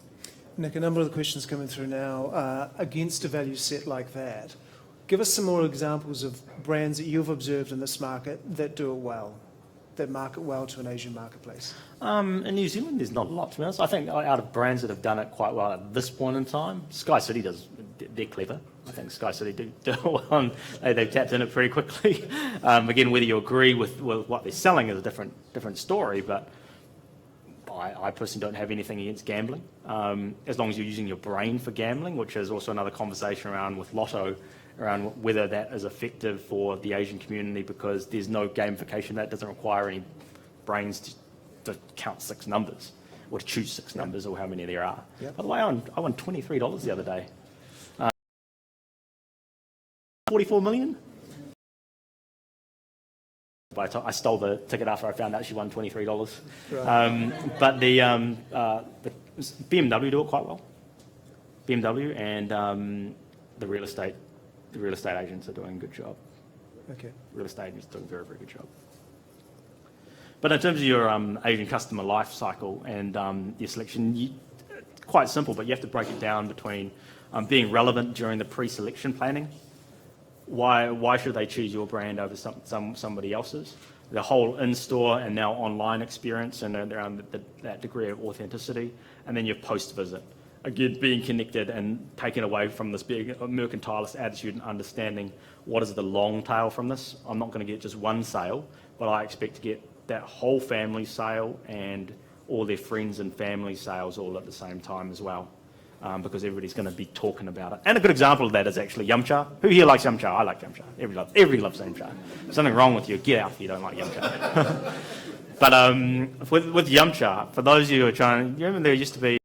Nick, a number of the questions coming through now against a value set like that. Give us some more examples of brands that you've observed in this market that do it well, that market well to an Asian marketplace. In New Zealand, there's not a lot, to be honest. I think out of brands that have done it quite well at this point in time, Sky City does. They're clever. I think Sky City do it well, and they've tapped in it pretty quickly. Again, whether you agree with what they're selling is a different story, but I personally don't have anything against gambling, as long as you're using your brain for gambling, which is also another conversation around with Lotto around whether that is effective for the Asian community, because there's no gamification. That doesn't require any brains to count 6 numbers or to choose 6 numbers or how many there are. Yep. By the way, I won $23 the other day. 44 million? I stole the ticket after I found out she won $23. Right. But the BMW do it quite well. BMW and the real estate agents are doing a good job. Okay. Real estate agents do a very, very good job. But in terms of your Asian customer life cycle and your selection, quite simple, but you have to break it down between being relevant during the pre-selection planning. Why should they choose your brand over somebody else's? The whole in-store and now online experience and around that degree of authenticity, and then your post-visit. Again, being connected and taken away from this big mercantilist attitude and understanding what is the long tail from this. I'm not going to get just one sale, but I expect to get that whole family sale and all their friends and family sales all at the same time as well. Because everybody's going to be talking about it. And a good example of that is actually yum cha. Who here likes yum cha? I like yum cha. Everybody loves yum cha. There's something wrong with you. Get out if you don't like yum cha. But with yum cha, for those of you who are trying, you remember there used to be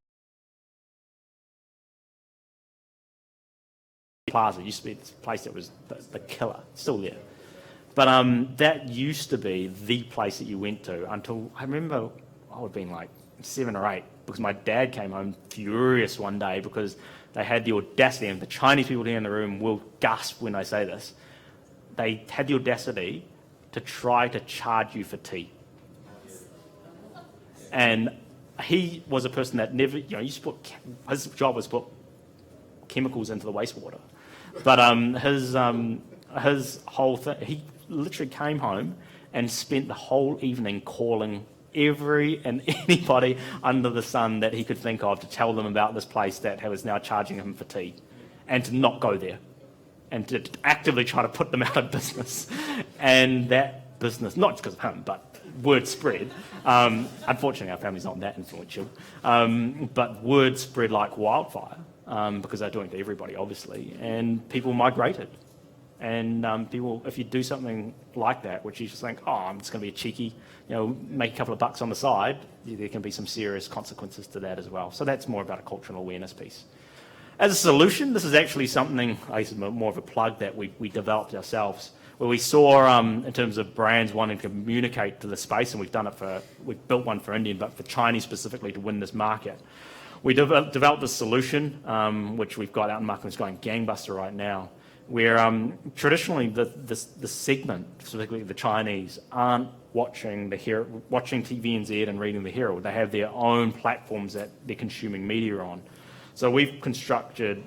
Plaza. It used to be this place that was the killer. It's still there. But that used to be the place that you went to until, I remember I would have been like 7 or 8, because my dad came home furious one day because they had the audacity, and the Chinese people here in the room will gasp when I say this, they had the audacity to try to charge you for tea. And he was a person that never, used to his job was to put chemicals into the wastewater. But his whole thing, he literally came home and spent the whole evening calling every and anybody under the sun that he could think of to tell them about this place that was now charging him for tea, and to not go there, and to actively try to put them out of business. And that business, not because of him, but word spread. Unfortunately, our family's not that influential, but word spread like wildfire, because they're doing it to everybody, obviously, and people migrated. And people, if you do something like that, which you just think, oh, I'm just going to be a cheeky, make a couple of bucks on the side, there can be some serious consequences to that as well. So that's more about a cultural awareness piece. As a solution, this is actually something, I guess more of a plug that we developed ourselves, where we saw in terms of brands wanting to communicate to the space, and we've built one for Indian, but for Chinese specifically to win this market. We developed a solution, which we've got out in market, it's going gangbuster right now, where traditionally the segment, specifically the Chinese, aren't watching TVNZ and reading the Herald. They have their own platforms that they're consuming media on. So we've constructed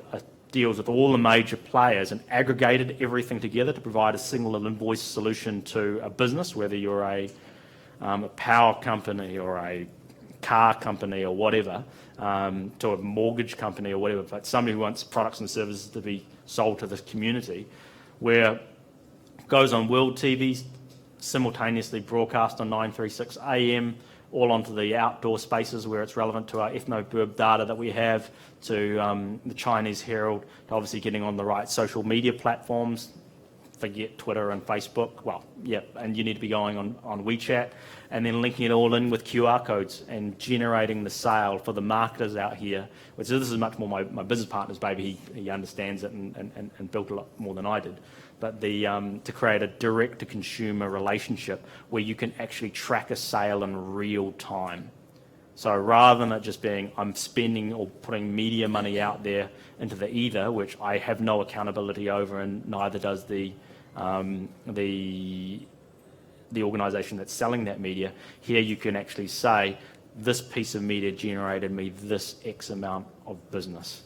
deals with all the major players and aggregated everything together to provide a single invoice solution to a business, whether you're a power company or a car company or whatever, to a mortgage company or whatever, but somebody who wants products and services to be sold to this community, where it goes on world TV, simultaneously broadcast on 936 AM, all onto the outdoor spaces where it's relevant to our ethno-burb data that we have, to the Chinese Herald, to obviously getting on the right social media platforms. Forget Twitter and Facebook. Well, yeah, and you need to be going on WeChat, and then linking it all in with QR codes and generating the sale for the marketers out here. Which this is much more my business partner's baby. He understands it and built a lot more than I did. But to create a direct-to-consumer relationship where you can actually track a sale in real time. So rather than it just being I'm spending or putting media money out there into the ether, which I have no accountability over, and neither does the organisation that's selling that media. Here you can actually say, this piece of media generated me this X amount of business.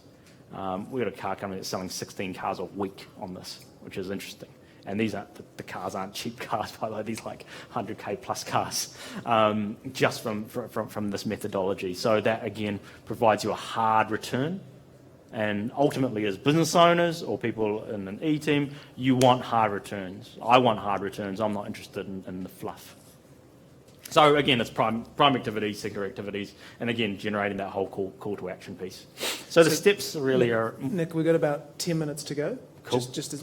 We've got a car company that's selling 16 cars a week on this, which is interesting. And these aren't, the cars aren't cheap cars, by the way, these like 100K plus cars, just from this methodology. So that, again, provides you a hard return. And ultimately, as business owners or people in an E-team, you want hard returns. I want hard returns. I'm not interested in the fluff. So again, it's prime activities, secondary activities, and again, generating that whole call to action piece. So the steps really are... Nick, we've got about 10 minutes to go. Cool.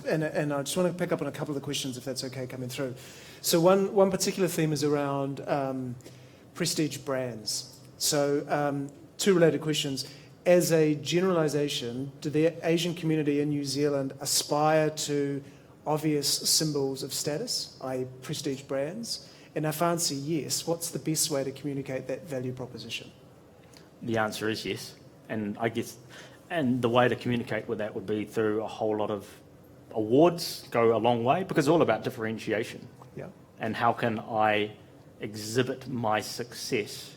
And I just want to pick up on a couple of the questions, if that's okay, coming through. So one particular theme is around prestige brands. So two related questions. As a generalisation, do the Asian community in New Zealand aspire to obvious symbols of status, i.e. prestige brands? And if answer yes, what's the best way to communicate that value proposition? The answer is yes. And I guess, and the way to communicate with that would be through a whole lot of awards, go a long way, because it's all about differentiation. Yeah. And how can I exhibit my success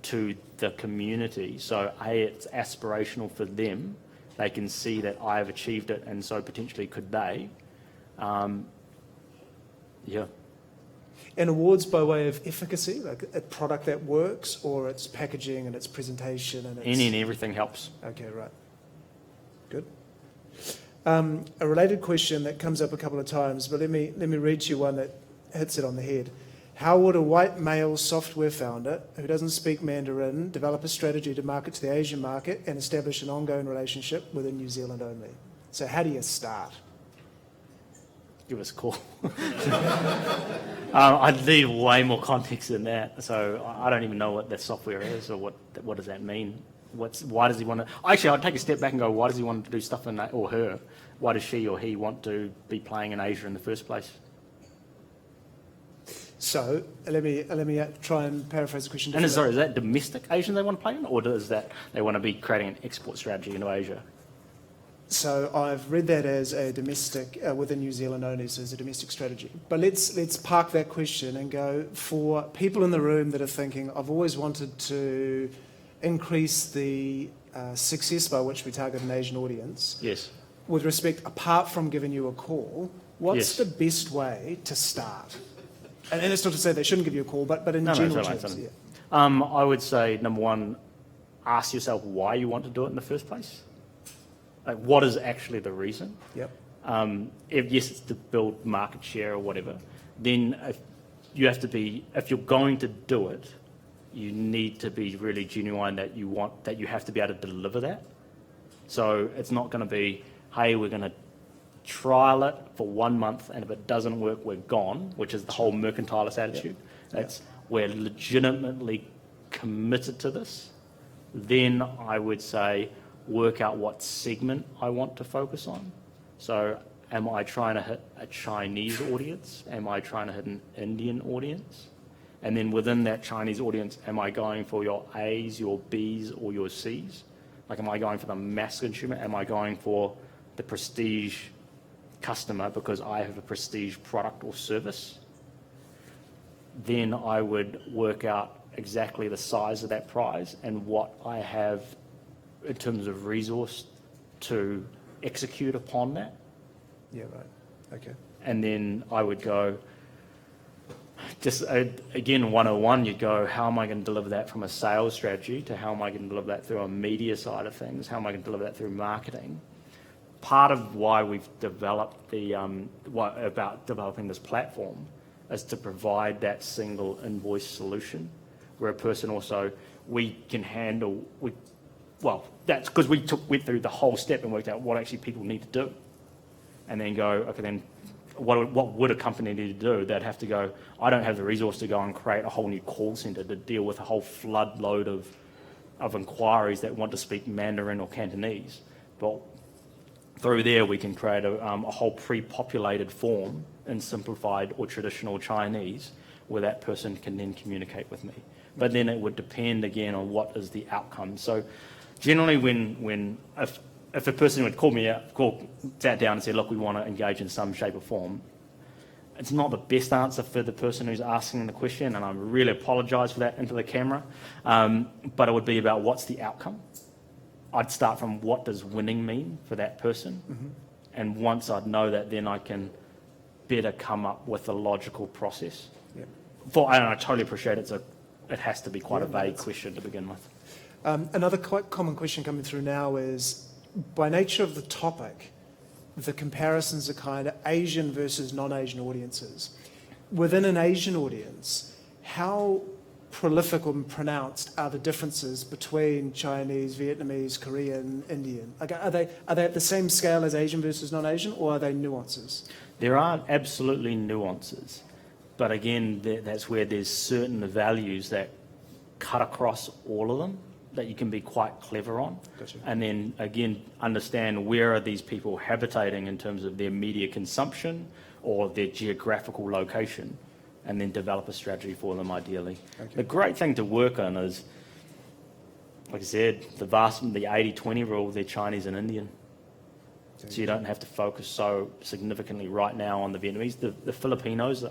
to the community? So it's aspirational for them. They can see that I have achieved it, and so potentially could they. Yeah. And awards by way of efficacy, like a product that works, or its packaging and its presentation and its... Any and everything helps. Okay, right. Good. A related question that comes up a couple of times, but let me read to you one that hits it on the head. How would a white male software founder who doesn't speak Mandarin develop a strategy to market to the Asian market and establish an ongoing relationship within New Zealand only? So how do you start? Give us a call. I'd need way more context than that. So I don't even know what that software is, or what does that mean? Why does he want to? Actually, I'd take a step back and go, why does he want to do stuff in that, or her? Why does she or he want to be playing in Asia in the first place? So let me try and paraphrase the question. And sorry, is that domestic Asian they want to play in, or is that they want to be creating an export strategy into Asia? So I've read that as a domestic, within New Zealand only, so as a domestic strategy. But let's park that question and go for people in the room that are thinking, I've always wanted to increase the success by which we target an Asian audience. Yes. With respect, apart from giving you a call, what's Yes. the best way to start? And it's not to say they shouldn't give you a call, but in No, general it's terms. fine. Yeah. I would say, number one, ask yourself why you want to do it in the first place. Like, what is actually the reason? Yep. If yes, it's to build market share or whatever, then if you're going to do it, you need to be really genuine that you have to be able to deliver that. So it's not going to be, hey, we're going to trial it for 1 month, and if it doesn't work, we're gone, which is the whole mercantilist attitude. We're legitimately committed to this. Then I would say, work out what segment I want to focus on. So am I trying to hit a Chinese audience? Am I trying to hit an Indian audience? And then within that Chinese audience, am I going for your A's, your B's, or your C's? Like, am I going for the mass consumer? Am I going for the prestige customer because I have a prestige product or service? Then I would work out exactly the size of that prize and what I have in terms of resource to execute upon that. Yeah, right. Okay. And then I would go, just again, 101, you'd go, how am I going to deliver that from a sales strategy to how am I going to deliver that through a media side of things? How am I going to deliver that through marketing? Part of why we've developed about developing this platform is to provide that single invoice solution where a person also, that's because we went through the whole step and worked out what actually people need to do. And then go, okay, then what would a company need to do? They'd have to go, I don't have the resource to go and create a whole new call center to deal with a whole flood load of inquiries that want to speak Mandarin or Cantonese. But through there, we can create a whole pre-populated form in simplified or traditional Chinese where that person can then communicate with me. But then it would depend again on what is the outcome. So generally if a person would sat down and said, look, we want to engage in some shape or form, it's not the best answer for the person who's asking the question, and I really apologise for that into the camera, but it would be about what's the outcome. I'd start from what does winning mean for that person, and once I'd know that, then I can better come up with a logical process. Yeah. And I totally appreciate it has to be quite a vague question to begin with. Another quite common question coming through now is, by nature of the topic, the comparisons are kind of Asian versus non-Asian audiences. Within an Asian audience, how prolific or pronounced are the differences between Chinese, Vietnamese, Korean, Indian? Like, are they at the same scale as Asian versus non-Asian, or are they nuances? There are absolutely nuances, but again, that's where there's certain values that cut across all of them that you can be quite clever on. Gotcha. And then again, understand where are these people habitating in terms of their media consumption or their geographical location, and then develop a strategy for them ideally. Okay. The great thing to work on is, like I said, the 80-20 rule, they're Chinese and Indian. So you don't have to focus so significantly right now on the Vietnamese. The Filipinos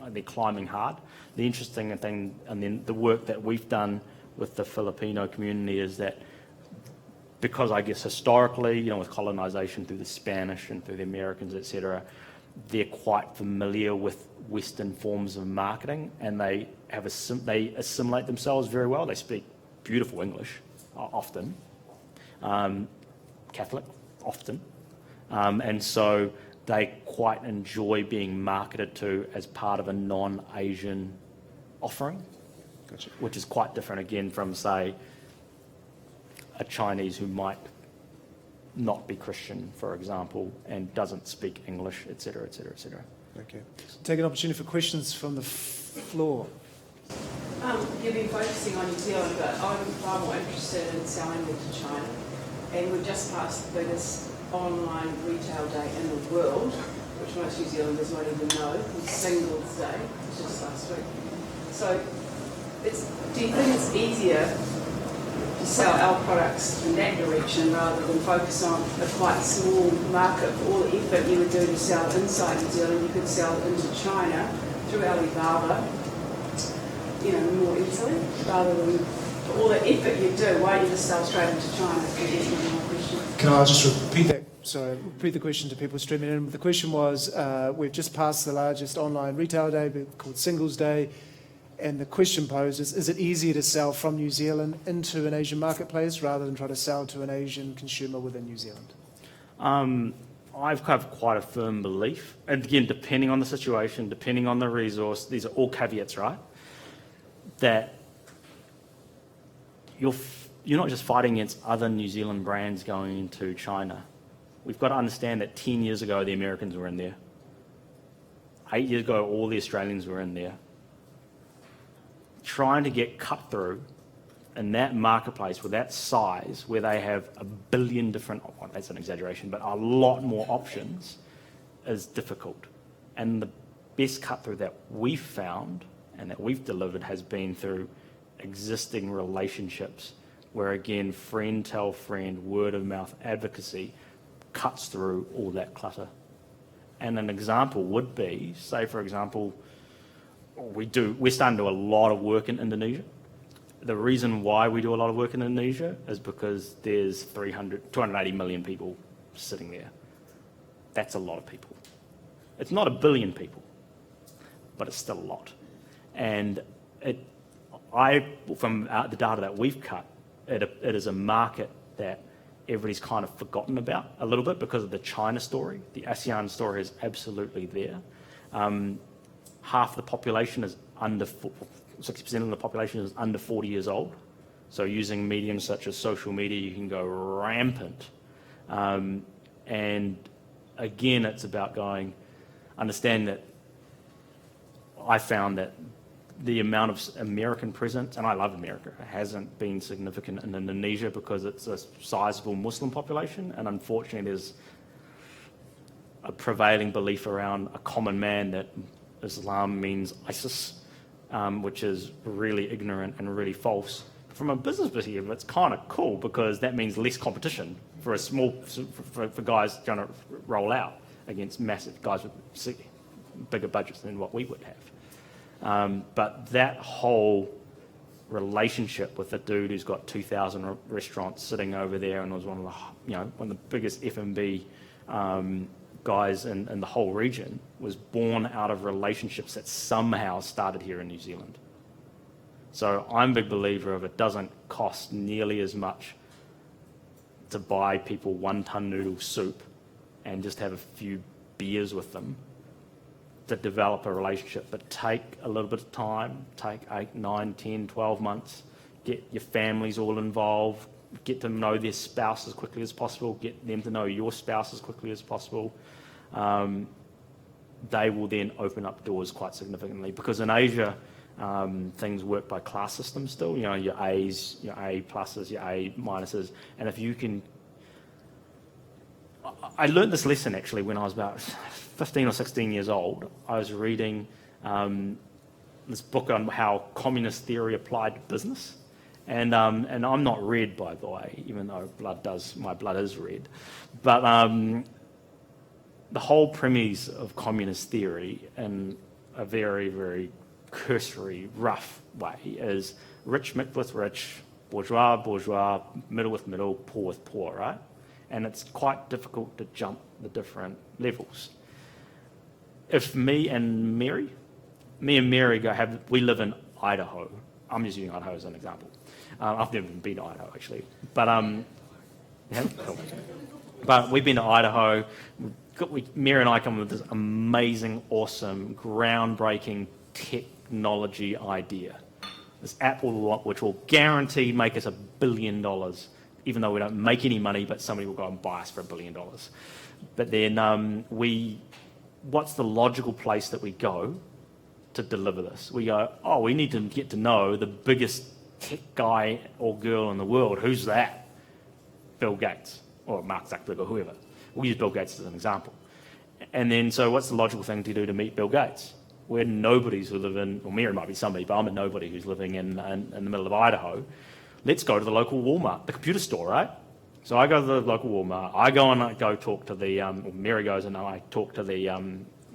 they're climbing hard. The interesting thing, and then the work that we've done with the Filipino community is that because I guess historically, with colonization through the Spanish and through the Americans, etc., they're quite familiar with Western forms of marketing, and they assimilate themselves very well. They speak beautiful English, often, Catholic, often, and so they quite enjoy being marketed to as part of a non-Asian offering. Gotcha. Which is quite different again from, say, a Chinese who might not be Christian, for example, and doesn't speak English, etc., etc., etc. Okay. Take an opportunity for questions from the floor. You've been focusing on New Zealand, but I'm far more interested in selling into China. And we've just passed the biggest online retail day in the world, which most New Zealanders won't even know, called Singles Day, which was just last week. So, do you think it's easier to sell our products in that direction rather than focus on a quite small market for all the effort you would do to sell inside New Zealand? You could sell into China through Alibaba, more easily, rather than for all the effort you do, why don't you just sell straight into China? Is my question. Can I just repeat that? Sorry, repeat the question to people streaming in. The question was, we've just passed the largest online retail day called Singles Day, and the question posed is it easier to sell from New Zealand into an Asian marketplace rather than try to sell to an Asian consumer within New Zealand? I've got quite a firm belief, and again, depending on the situation, depending on the resource, these are all caveats, right? That you're not just fighting against other New Zealand brands going into China. We've got to understand that 10 years ago, the Americans were in there. 8 years ago, all the Australians were in there. Trying to get cut through in that marketplace with that size, where they have a billion different, well, that's an exaggeration, but a lot more options, is difficult. And the best cut through that we've found and that we've delivered has been through existing relationships where, again, friend tell friend, word of mouth advocacy cuts through all that clutter. And an example would be, say, for example, we're starting to do a lot of work in Indonesia. The reason why we do a lot of work in Indonesia is because there's 280 million people sitting there. That's a lot of people. It's not a billion people, but it's still a lot. And from the data that we've cut, it is a market that everybody's kind of forgotten about a little bit because of the China story. The ASEAN story is absolutely there. Half the population is 60% of the population is under 40 years old. So using mediums such as social media, you can go rampant. And again, it's about understand that I found that the amount of American presence, and I love America, hasn't been significant in Indonesia because it's a sizable Muslim population, and unfortunately there's a prevailing belief around a common man that Islam means ISIS, which is really ignorant and really false. From a business perspective, it's kind of cool because that means less competition for for guys trying to roll out against massive guys with bigger budgets than what we would have. But that whole relationship with the dude who's got 2,000 restaurants sitting over there and was one of the biggest F&B guys in the whole region was born out of relationships that somehow started here in New Zealand. So I'm a big believer of it doesn't cost nearly as much to buy people 1 ton noodle soup and just have a few beers with them to develop a relationship, but take a little bit of time, take 8, 9, 10, 12 months, get your families all involved, get to know their spouse as quickly as possible, get them to know your spouse as quickly as possible. They will then open up doors quite significantly, because in Asia, things work by class system still, you know, your A's, your A pluses, your A minuses, and if you can... I learned this lesson actually when I was about 15 or 16 years old. I was reading this book on how communist theory applied to business, and I'm not red, by the way, even though my blood is red, but the whole premise of communist theory in a very, very cursory, rough way is rich mixed with rich, bourgeois, bourgeois, middle with middle, poor with poor, right? And it's quite difficult to jump the different levels. If me and Mary we live in Idaho. I'm just using Idaho as an example. I've never been to Idaho, actually. But, cool. But we've been to Idaho. Mary and I come with this amazing, awesome, groundbreaking technology idea. This app which will guaranteed make us $1 billion, even though we don't make any money, but somebody will go and buy us for $1 billion. But then what's the logical place that we go to deliver this? We go, we need to get to know the biggest tech guy or girl in the world. Who's that? Bill Gates or Mark Zuckerberg or whoever. We'll use Bill Gates as an example. And then, so what's the logical thing to do to meet Bill Gates? We're nobodies who live in, well, Mary might be somebody, but I'm a nobody who's living in the middle of Idaho. Let's go to the local Walmart, the computer store, right? So I go to the local Walmart. I go and I go talk to Mary goes and I talk to the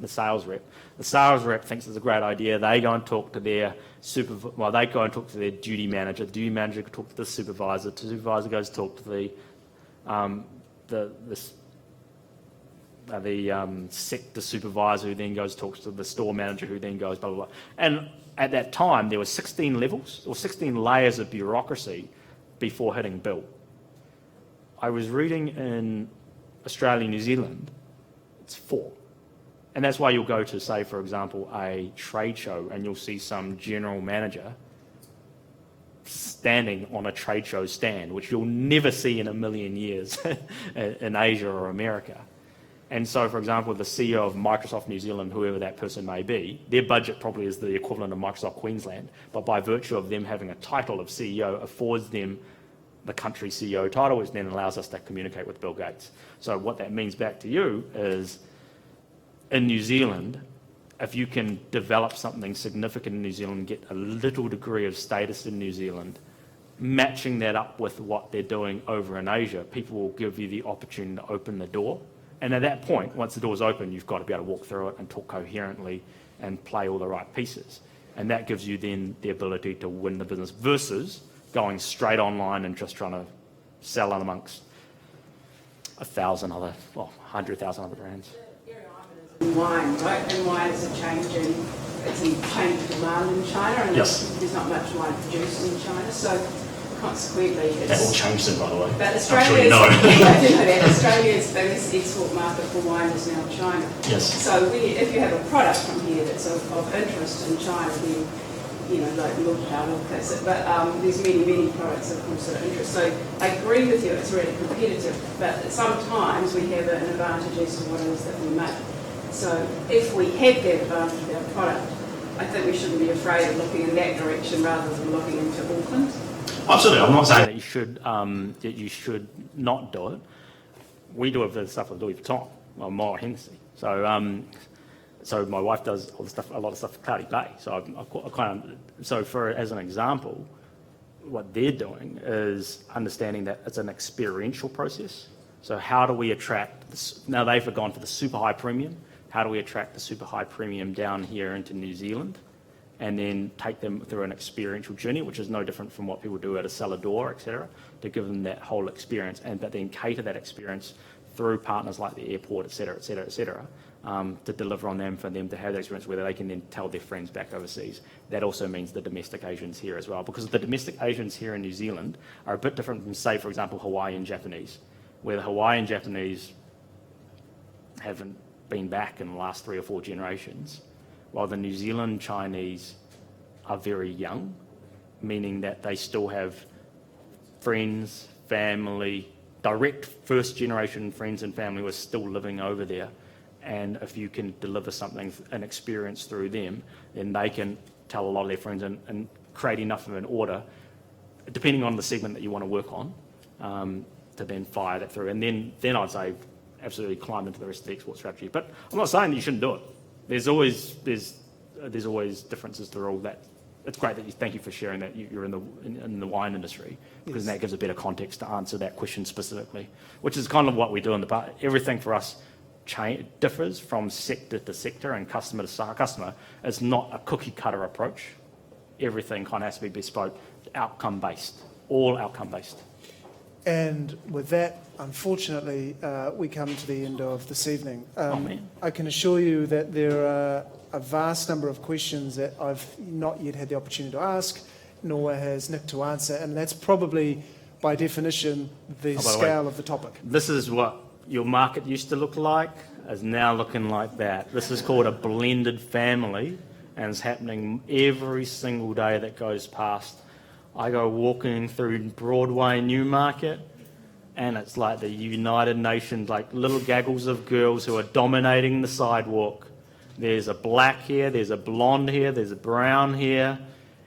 sales rep. The sales rep thinks it's a great idea. They go and talk to their they go and talk to their duty manager. The duty manager can talk to the supervisor. The supervisor goes to talk to the sector supervisor, who then goes talks to the store manager, who then goes blah, blah, blah. And at that time, there were 16 levels or 16 layers of bureaucracy before hitting Bill. I was reading in Australia and New Zealand, it's 4. And that's why you'll go to, say, for example, a trade show and you'll see some general manager standing on a trade show stand, which you'll never see in a million years in Asia or America. And so, for example, the CEO of Microsoft New Zealand, whoever that person may be, their budget probably is the equivalent of Microsoft Queensland, but by virtue of them having a title of CEO, affords them the country CEO title, which then allows us to communicate with Bill Gates. So what that means back to you is, in New Zealand, if you can develop something significant in New Zealand, get a little degree of status in New Zealand, matching that up with what they're doing over in Asia, people will give you the opportunity to open the door. And at that point, once the door's open, you've got to be able to walk through it and talk coherently and play all the right pieces. And that gives you then the ability to win the business versus going straight online and just trying to sell amongst 100,000 other brands. Wine, right? And wine is a changing demand in China, and yes. There's not much wine produced in China, so consequently it's... That all changed then, by the way. But Australia's, Australia's biggest export market for wine is now China. Yes. So if you have a product from here that's of interest in China, then, like look how look at it. But there's many products of course that are interest. So I agree with you, it's really competitive, but sometimes we have an advantage as to what it is that we make. So if we have that advantage of our product, I think we shouldn't be afraid of looking in that direction rather than looking into Auckland. Absolutely, I'm not saying that you should not do it. We do it for the stuff with Louis Vuitton, or Moa Hennessy. So my wife does a lot of stuff for Cloudy Bay. So as an example, what they're doing is understanding that it's an experiential process. So how do we attract now they've gone for the super high premium. How do we attract the super high premium down here into New Zealand and then take them through an experiential journey, which is no different from what people do at a cellar door, etc., to give them that whole experience, but then cater that experience through partners like the airport, etc., to deliver on them, for them to have that experience where they can then tell their friends back overseas. That also means the domestic Asians here as well, because the domestic Asians here in New Zealand are a bit different from, say, for example, Hawaiian Japanese, where the Hawaiian Japanese haven't been back in the last 3 or 4 generations, while the New Zealand Chinese are very young, meaning that they still have friends, family, direct first generation friends and family who are still living over there. And if you can deliver something, an experience through them, then they can tell a lot of their friends and create enough of an order, depending on the segment that you want to work on, to then fire that through. And then I'd say absolutely climb into the rest of the export strategy. But I'm not saying that you shouldn't do it. There's always differences to all that. It's great that thank you for sharing that you're in the wine industry, because that gives a better context to answer that question specifically, which is kind of what we do in the part. Everything for us differs from sector to sector and customer to customer. It's not a cookie cutter approach. Everything kind of has to be bespoke, outcome based, all outcome based. And with that, unfortunately, we come to the end of this evening. I can assure you that there are a vast number of questions that I've not yet had the opportunity to ask, nor has Nick to answer, and that's probably, by definition, the scale of the topic. This is what your market used to look like, is now looking like that. This is called a blended family, and it's happening every single day that goes past. I go walking through Broadway, Newmarket, and it's like the United Nations, like little gaggles of girls who are dominating the sidewalk. There's a black here, there's a blonde here, there's a brown here,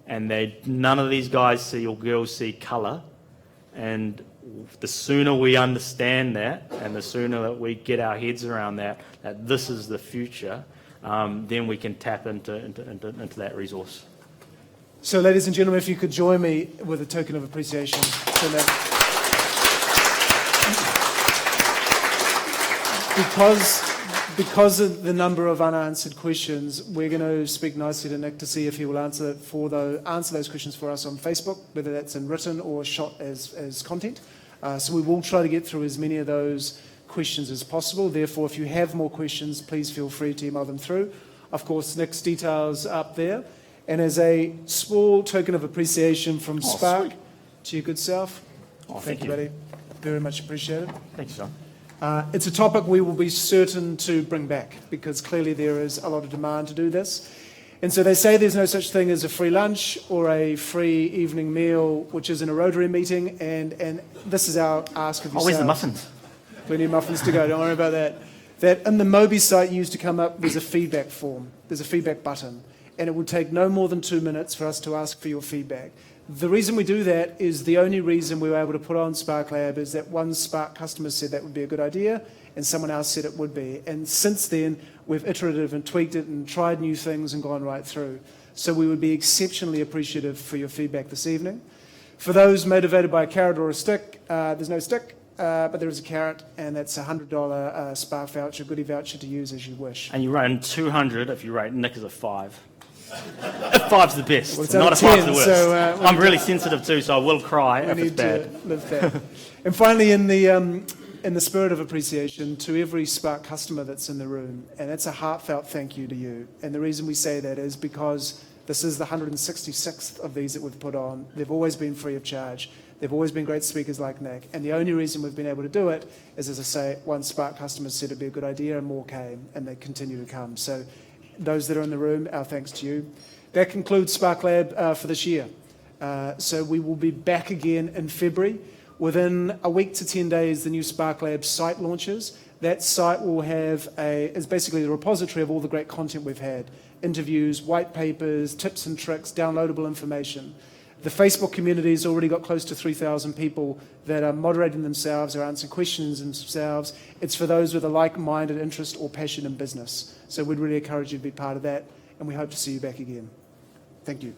and none of these guys see or girls see colour. And the sooner we understand that, and the sooner that we get our heads around that this is the future, then we can tap into that resource. So, ladies and gentlemen, if you could join me with a token of appreciation for Nick. Because of the number of unanswered questions, we're going to speak nicely to Nick to see if he will answer those questions for us on Facebook, whether that's in written or shot as content. So we will try to get through as many of those questions as possible. Therefore, if you have more questions, please feel free to email them through. Of course, Nick's details are up there. And as a small token of appreciation from Spark to your good self, thank you, buddy. Very much appreciated. Thank you, John. It's a topic we will be certain to bring back, because clearly there is a lot of demand to do this. And so they say there's no such thing as a free lunch or a free evening meal, which is in a Rotary meeting, and this is our ask of yourselves. Where's the muffins? Plenty of muffins to go, don't worry about that. That in the Mobi site used to come up, there's a feedback form, there's a feedback button, and it will take no more than 2 minutes for us to ask for your feedback. The reason we do that is the only reason we were able to put on Spark Lab is that one Spark customer said that would be a good idea, and someone else said it would be. And since then, we've iterated and tweaked it and tried new things and gone right through. So we would be exceptionally appreciative for your feedback this evening. For those motivated by a carrot or a stick, there's no stick, but there is a carrot, and that's a $100 Spark voucher, goodie voucher to use as you wish. And you rate 200 if you rate Nick as a 5. If 5's the best, well, not a 5's the worst. So, I'm really sensitive too, so I will cry if it's bad. To live that. And finally, in the spirit of appreciation to every Spark customer that's in the room, and that's a heartfelt thank you to you. And the reason we say that is because this is the 166th of these that we've put on. They've always been free of charge. They've always been great speakers like Nick. And the only reason we've been able to do it is, as I say, one Spark customer said it'd be a good idea, and more came, and they continue to come. So those that are in the room, our thanks to you. That concludes Spark Lab for this year. So we will be back again in February. Within a week to 10 days, the new Spark Lab site launches. That site will is basically the repository of all the great content we've had. Interviews, white papers, tips and tricks, downloadable information. The Facebook community has already got close to 3,000 people that are moderating themselves or answering questions themselves. It's for those with a like-minded interest or passion in business. So we'd really encourage you to be part of that, and we hope to see you back again. Thank you.